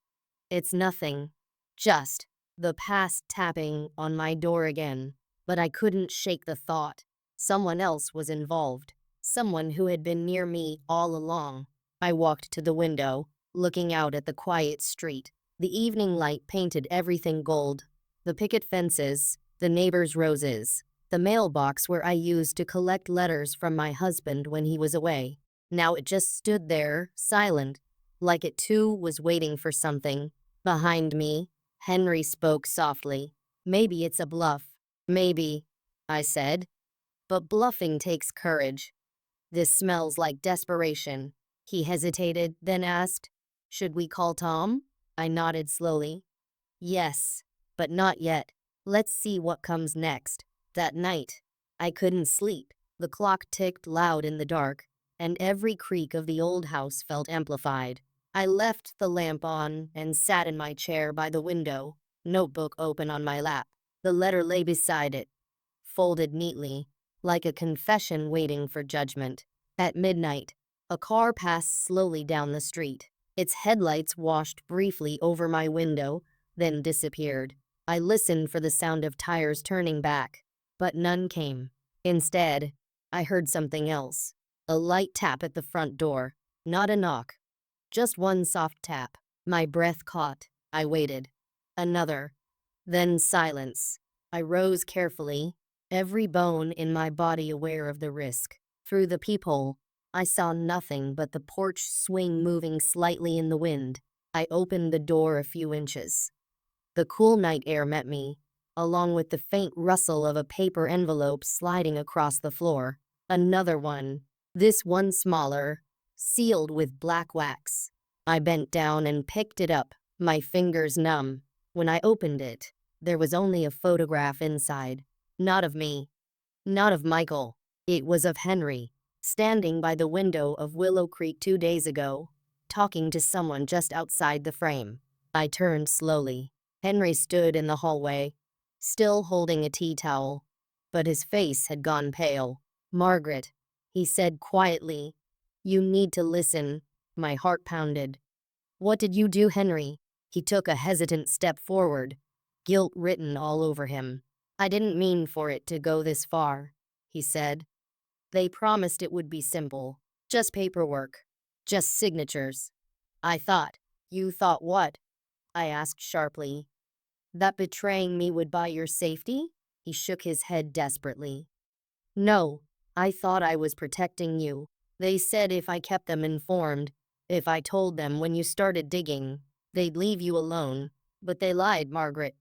"It's nothing. Just the past tapping on my door again." But I couldn't shake the thought. Someone else was involved. Someone who had been near me all along. I walked to the window, looking out at the quiet street. The evening light painted everything gold. The picket fences, the neighbors' roses, the mailbox where I used to collect letters from my husband when he was away. Now it just stood there, silent, like it too was waiting for something. Behind me, Henry spoke softly. "Maybe it's a bluff." "Maybe," I said. "But bluffing takes courage. This smells like desperation." He hesitated, then asked, "Should we call Tom?" I nodded slowly. "Yes, but not yet. Let's see what comes next." That night, I couldn't sleep. The clock ticked loud in the dark, and every creak of the old house felt amplified. I left the lamp on and sat in my chair by the window, notebook open on my lap. The letter lay beside it, folded neatly, like a confession waiting for judgment. At midnight, a car passed slowly down the street. Its headlights washed briefly over my window, then disappeared. I listened for the sound of tires turning back, but none came. Instead, I heard something else. A light tap at the front door. Not a knock. Just one soft tap. My breath caught. I waited. Another. Then silence. I rose carefully, every bone in my body aware of the risk. Through the peephole, I saw nothing but the porch swing moving slightly in the wind. I opened the door a few inches. The cool night air met me, along with the faint rustle of a paper envelope sliding across the floor. Another one. This one smaller, sealed with black wax. I bent down and picked it up, my fingers numb. When I opened it, there was only a photograph inside. Not of me. Not of Michael. It was of Henry, standing by the window of Willow Creek 2 days ago, talking to someone just outside the frame. I turned slowly. Henry stood in the hallway, still holding a tea towel, but his face had gone pale. "Margaret," he said quietly, "you need to listen." My heart pounded. "What did you do, Henry?" He took a hesitant step forward, guilt written all over him. "I didn't mean for it to go this far," he said. "They promised it would be simple. Just paperwork. Just signatures. I thought." "You thought what?" I asked sharply. "That betraying me would buy your safety?" He shook his head desperately. "No, I thought I was protecting you. They said if I kept them informed, if I told them when you started digging, they'd leave you alone. But they lied, Margaret.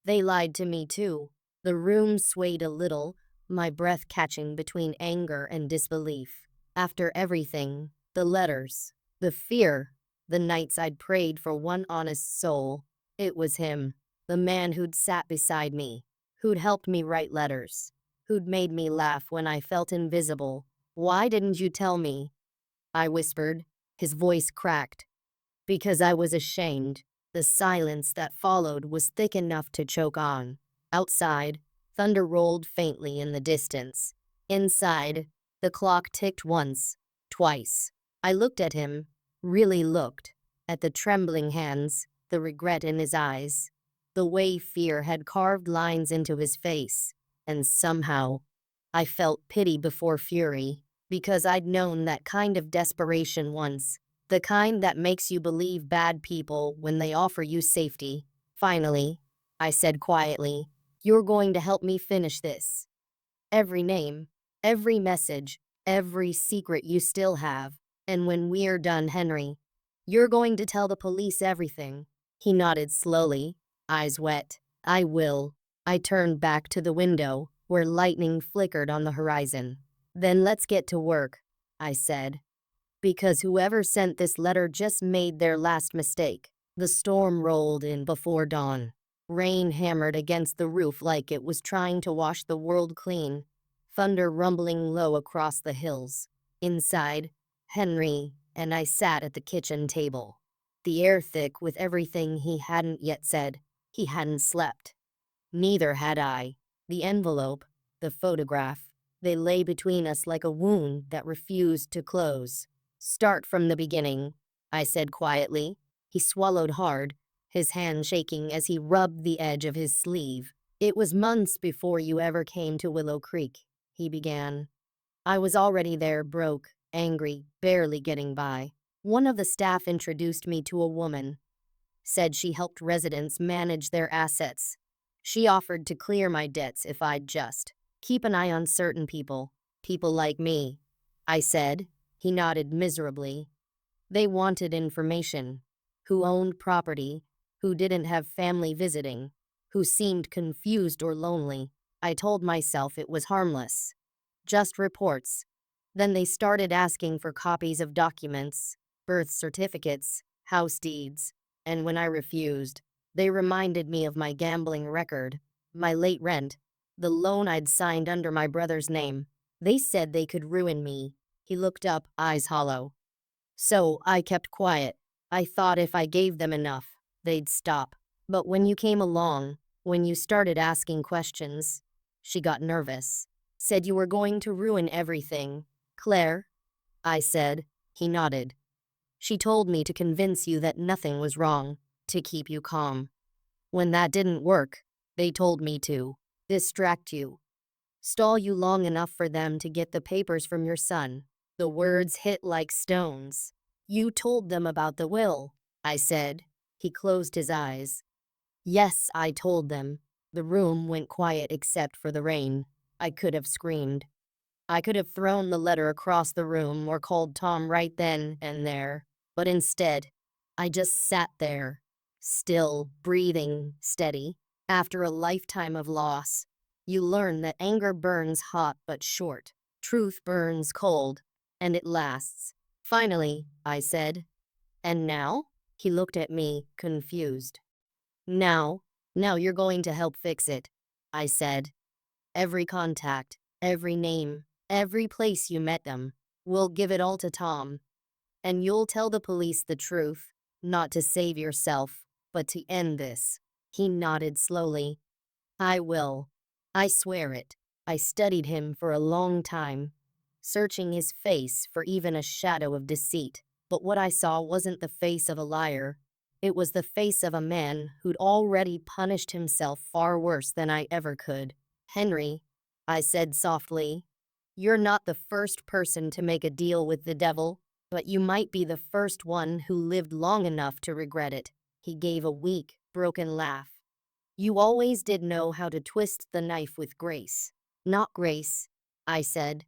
They lied to me too." The room swayed a little, my breath catching between anger and disbelief. After everything, the letters, the fear, the nights I'd prayed for one honest soul, it was him, the man who'd sat beside me, who'd helped me write letters, who'd made me laugh when I felt invisible. "Why didn't you tell me?" I whispered. His voice cracked. "Because I was ashamed." The silence that followed was thick enough to choke on. Outside, thunder rolled faintly in the distance. Inside, the clock ticked once, twice. I looked at him, really looked, at the trembling hands, the regret in his eyes, the way fear had carved lines into his face, and somehow, I felt pity before fury, because I'd known that kind of desperation once. The kind that makes you believe bad people when they offer you safety. "Finally," I said quietly, "you're going to help me finish this. Every name, every message, every secret you still have. And when we're done, Henry, you're going to tell the police everything." He nodded slowly, eyes wet. "I will." I turned back to the window, where lightning flickered on the horizon. "Then let's get to work," I said. "Because whoever sent this letter just made their last mistake." The storm rolled in before dawn. Rain hammered against the roof like it was trying to wash the world clean, thunder rumbling low across the hills. Inside, Henry and I sat at the kitchen table, the air thick with everything he hadn't yet said. He hadn't slept. Neither had I. The envelope, the photograph, they lay between us like a wound that refused to close. "Start from the beginning," I said quietly. He swallowed hard, his hand shaking as he rubbed the edge of his sleeve. "It was months before you ever came to Willow Creek," he began. "I was already there, broke, angry, barely getting by. One of the staff introduced me to a woman, said she helped residents manage their assets. She offered to clear my debts if I'd just keep an eye on certain people. People like me," I said. He nodded miserably. "They wanted information. Who owned property, who didn't have family visiting, who seemed confused or lonely." I told myself it was harmless. Just reports. Then they started asking for copies of documents, birth certificates, house deeds. And when I refused, they reminded me of my gambling record, my late rent, the loan I'd signed under my brother's name. They said they could ruin me. He looked up, eyes hollow. So I kept quiet. I thought if I gave them enough, they'd stop. But when you came along, when you started asking questions, she got nervous. Said you were going to ruin everything. "Claire?" I said. He nodded. "She told me to convince you that nothing was wrong, to keep you calm. When that didn't work, they told me to distract you, stall you long enough for them to get the papers from your son." The words hit like stones. "You told them about the will," I said. He closed his eyes. "Yes, I told them." The room went quiet except for the rain. I could have screamed. I could have thrown the letter across the room or called Tom right then and there. But instead, I just sat there, still, breathing, steady. After a lifetime of loss, you learn that anger burns hot but short. Truth burns cold, and it lasts. Finally, I said. And now? He looked at me, confused. Now, now you're going to help fix it, I said. Every contact, every name, every place you met them. We'll give it all to Tom. And you'll tell the police the truth, not to save yourself, but to end this. He nodded slowly. I will. I swear it. I studied him for a long time, searching his face for even a shadow of deceit. But what I saw wasn't the face of a liar. It was the face of a man who'd already punished himself far worse than I ever could. Henry, I said softly, you're not the first person to make a deal with the devil, but you might be the first one who lived long enough to regret it. He gave a weak, broken laugh. You always did know how to twist the knife with grace. Not grace, I said.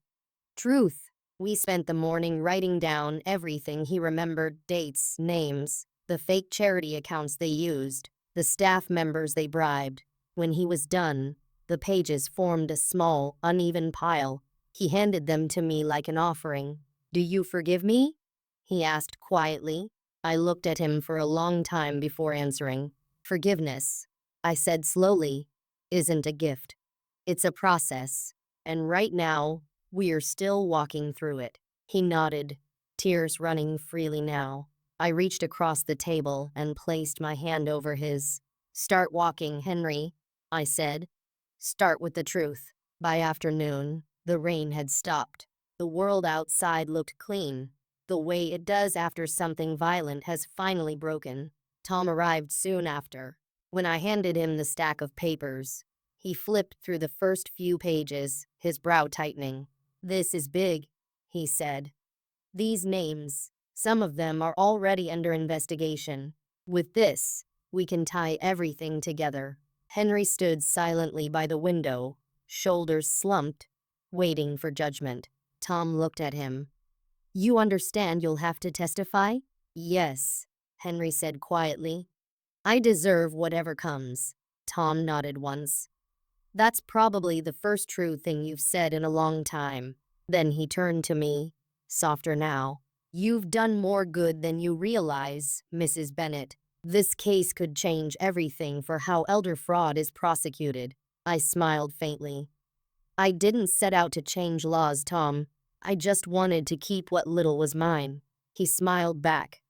Truth. We spent the morning writing down everything he remembered, dates, names, the fake charity accounts they used, the staff members they bribed. When he was done, the pages formed a small, uneven pile. He handed them to me like an offering. Do you forgive me? He asked quietly. I looked at him for a long time before answering. Forgiveness, I said slowly, isn't a gift. It's a process. And right now, we're still walking through it. He nodded, tears running freely now. I reached across the table and placed my hand over his. Start walking, Henry, I said. Start with the truth. By afternoon, the rain had stopped. The world outside looked clean. The way it does after something violent has finally broken. Tom arrived soon after. When I handed him the stack of papers, he flipped through the first few pages, his brow tightening. This is big, he said. These names, some of them are already under investigation. With this, we can tie everything together. Henry stood silently by the window, shoulders slumped, waiting for judgment. Tom looked at him. You understand you'll have to testify? Yes, Henry said quietly. I deserve whatever comes. Tom nodded once. That's probably the first true thing you've said in a long time. Then he turned to me, softer now. You've done more good than you realize, Mrs. Bennett. This case could change everything for how elder fraud is prosecuted. I smiled faintly. I didn't set out to change laws, Tom. I just wanted to keep what little was mine. He smiled back.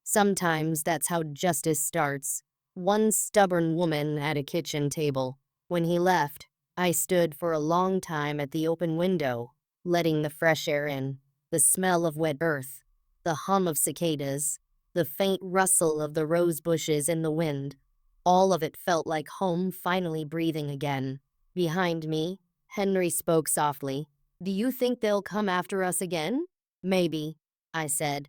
Sometimes that's how justice starts. One stubborn woman at a kitchen table. When he left, I stood for a long time at the open window, letting the fresh air in, the smell of wet earth, the hum of cicadas, the faint rustle of the rose bushes in the wind. All of it felt like home finally breathing again. Behind me, Henry spoke softly. Do you think they'll come after us again? Maybe, I said.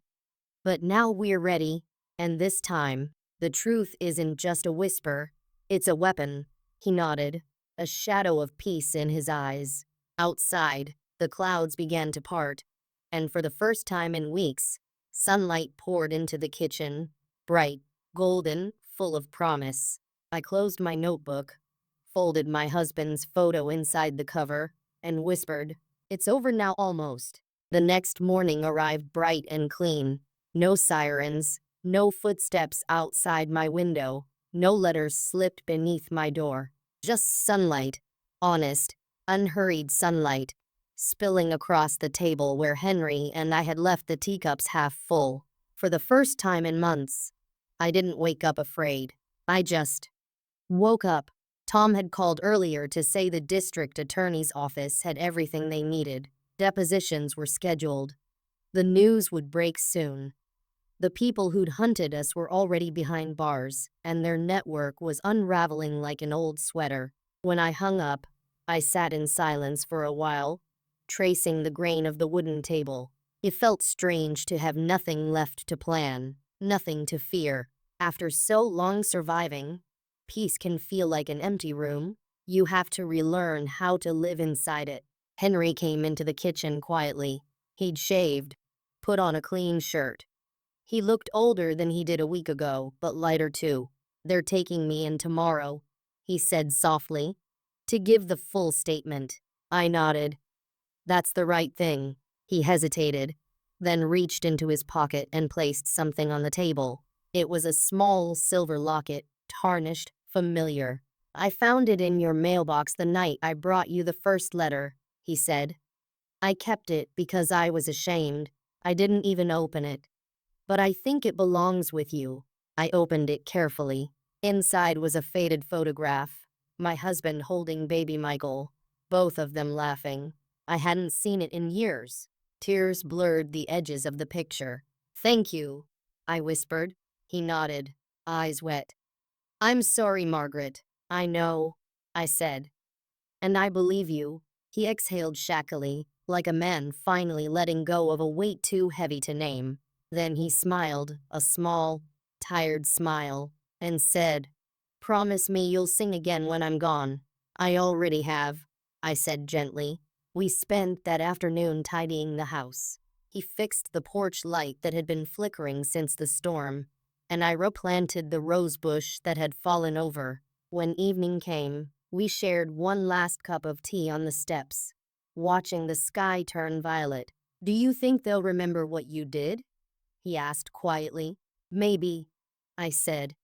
But now we're ready, and this time, the truth isn't just a whisper, it's a weapon. He nodded, a shadow of peace in his eyes. Outside, the clouds began to part, and for the first time in weeks, sunlight poured into the kitchen, bright, golden, full of promise. I closed my notebook, folded my husband's photo inside the cover, and whispered, It's over now almost. The next morning arrived bright and clean. No sirens, no footsteps outside my window, no letters slipped beneath my door. Just sunlight, honest, unhurried sunlight, spilling across the table where Henry and I had left the teacups half full. For the first time in months, I didn't wake up afraid. I just woke up. Tom had called earlier to say the district attorney's office had everything they needed. Depositions were scheduled. The news would break soon. The people who'd hunted us were already behind bars, and their network was unraveling like an old sweater. When I hung up, I sat in silence for a while, tracing the grain of the wooden table. It felt strange to have nothing left to plan, nothing to fear. After so long surviving, peace can feel like an empty room. You have to relearn how to live inside it. Henry came into the kitchen quietly. He'd shaved, put on a clean shirt. He looked older than he did a week ago, but lighter too. They're taking me in tomorrow, he said softly, to give the full statement. I nodded. That's the right thing. He hesitated. then reached into his pocket and placed something on the table. It was a small silver locket, tarnished, familiar. "I found it in your mailbox the night I brought you the first letter," he said. "I kept it because I was ashamed. I didn't even open it. But I think it belongs with you." I opened it carefully. Inside was a faded photograph. My husband holding baby Michael, both of them laughing. I hadn't seen it in years. Tears blurred the edges of the picture. "Thank you," I whispered. He nodded, eyes wet. "I'm sorry, Margaret. I know," I said. "And I believe you." He exhaled shakily, like a man finally letting go of a weight too heavy to name. Then he smiled, a small, tired smile, and said, "Promise me you'll sing again when I'm gone." "I already have," I said gently. We spent that afternoon tidying the house. He fixed the porch light that had been flickering since the storm, and I replanted the rose bush that had fallen over. When evening came, we shared one last cup of tea on the steps, watching the sky turn violet. "Do you think they'll remember what you did?" he asked quietly. "Maybe," I said.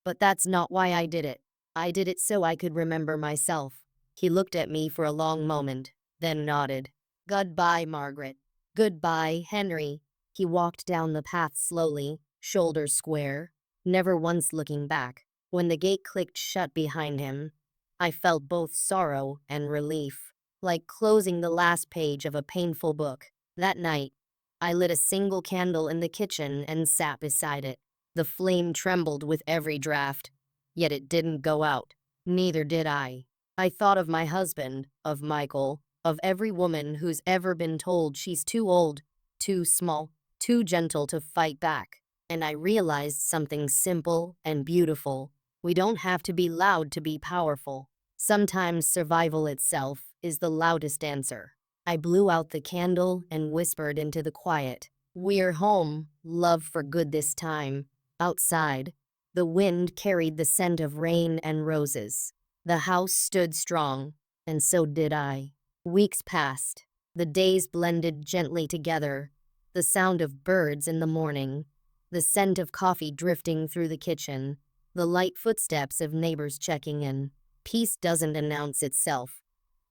"But that's not why I did it. I did it so I could remember myself." He looked at me for a long moment, then nodded. "Goodbye, Margaret." "Goodbye, Henry." He walked down the path slowly, shoulders square, never once looking back. When the gate clicked shut behind him, I felt both sorrow and relief, like closing the last page of a painful book. That night, I lit a single candle in the kitchen and sat beside it. The flame trembled with every draft, yet it didn't go out. Neither did I. I thought of my husband, of Michael, of every woman who's ever been told she's too old, too small, too gentle to fight back. And I realized something simple and beautiful. We don't have to be loud to be powerful. Sometimes survival itself is the loudest answer. I blew out the candle and whispered into the quiet. "We're home, love for good this time." Outside, the wind carried the scent of rain and roses. The house stood strong, and so did I. Weeks passed. The days blended gently together. The sound of birds in the morning, the scent of coffee drifting through the kitchen, the light footsteps of neighbors checking in. Peace doesn't announce itself.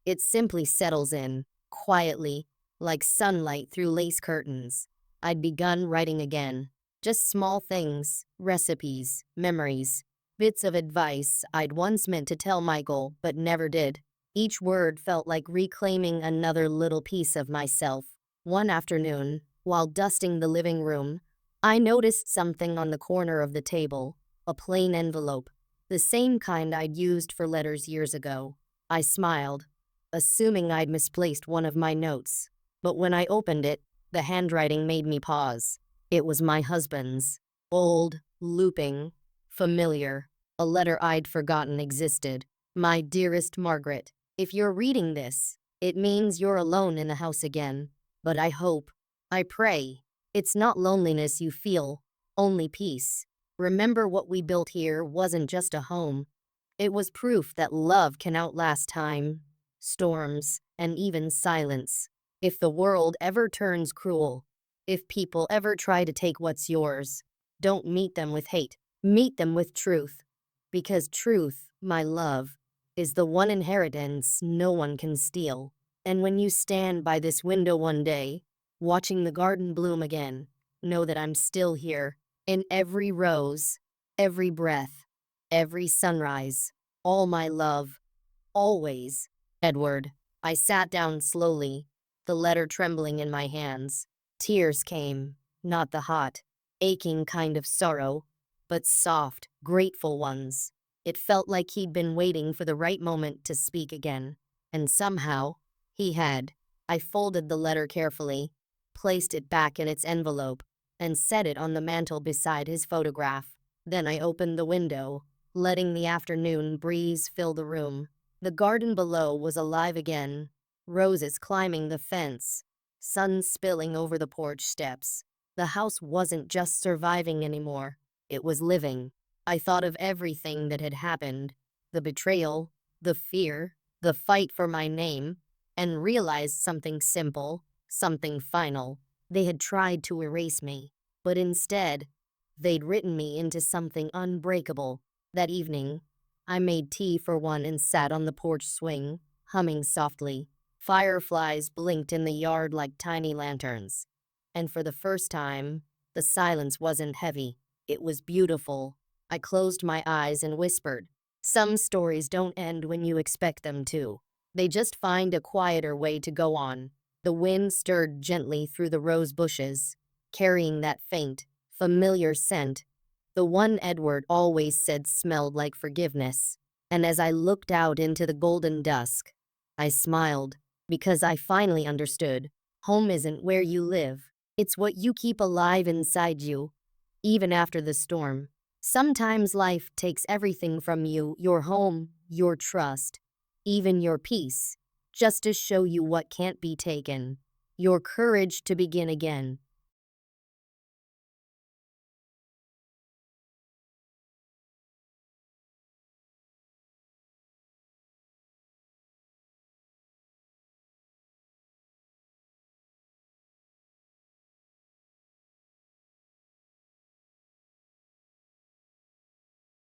It simply settles in, quietly, like sunlight through lace curtains. I'd begun writing again. Just small things, recipes, memories, bits of advice I'd once meant to tell Michael but never did. Each word felt like reclaiming another little piece of myself. One afternoon, while dusting the living room, I noticed something on the corner of the table, a plain envelope, the same kind I'd used for letters years ago. I smiled, assuming I'd misplaced one of my notes. But when I opened it, the handwriting made me pause. It was my husband's. Old, looping, familiar. A letter I'd forgotten existed. "My dearest Margaret, if you're reading this, it means you're alone in the house again. But I hope, I pray, it's not loneliness you feel, only peace. Remember what we built here wasn't just a home. It was proof that love can outlast time, storms, and even silence. If the world ever turns cruel, if people ever try to take what's yours, don't meet them with hate. Meet them with truth. Because truth, my love, is the one inheritance no one can steal. And when you stand by this window one day, watching the garden bloom again, know that I'm still here. In every rose, every breath, every sunrise. All my love. Always. Edward." I sat down slowly, the letter trembling in my hands. Tears came, not the hot, aching kind of sorrow, but soft, grateful ones. It felt like he'd been waiting for the right moment to speak again. And somehow, he had. I folded the letter carefully, placed it back in its envelope, and set it on the mantel beside his photograph. Then I opened the window, letting the afternoon breeze fill the room. The garden below was alive again, roses climbing the fence, sun spilling over the porch steps. The house wasn't just surviving anymore, it was living. I thought of everything that had happened, the betrayal, the fear, the fight for my name, and realized something simple, something final. They had tried to erase me, but instead, they'd written me into something unbreakable. That evening, I made tea for one and sat on the porch swing, humming softly. Fireflies blinked in the yard like tiny lanterns. And for the first time, the silence wasn't heavy. It was beautiful. I closed my eyes and whispered, "Some stories don't end when you expect them to. They just find a quieter way to go on." The wind stirred gently through the rose bushes, carrying that faint, familiar scent, the one Edward always said smelled like forgiveness. And as I looked out into the golden dusk, I smiled, because I finally understood. Home isn't where you live, it's what you keep alive inside you, even after the storm. Sometimes life takes everything from you, your home, your trust, even your peace, just to show you what can't be taken. Your courage to begin again.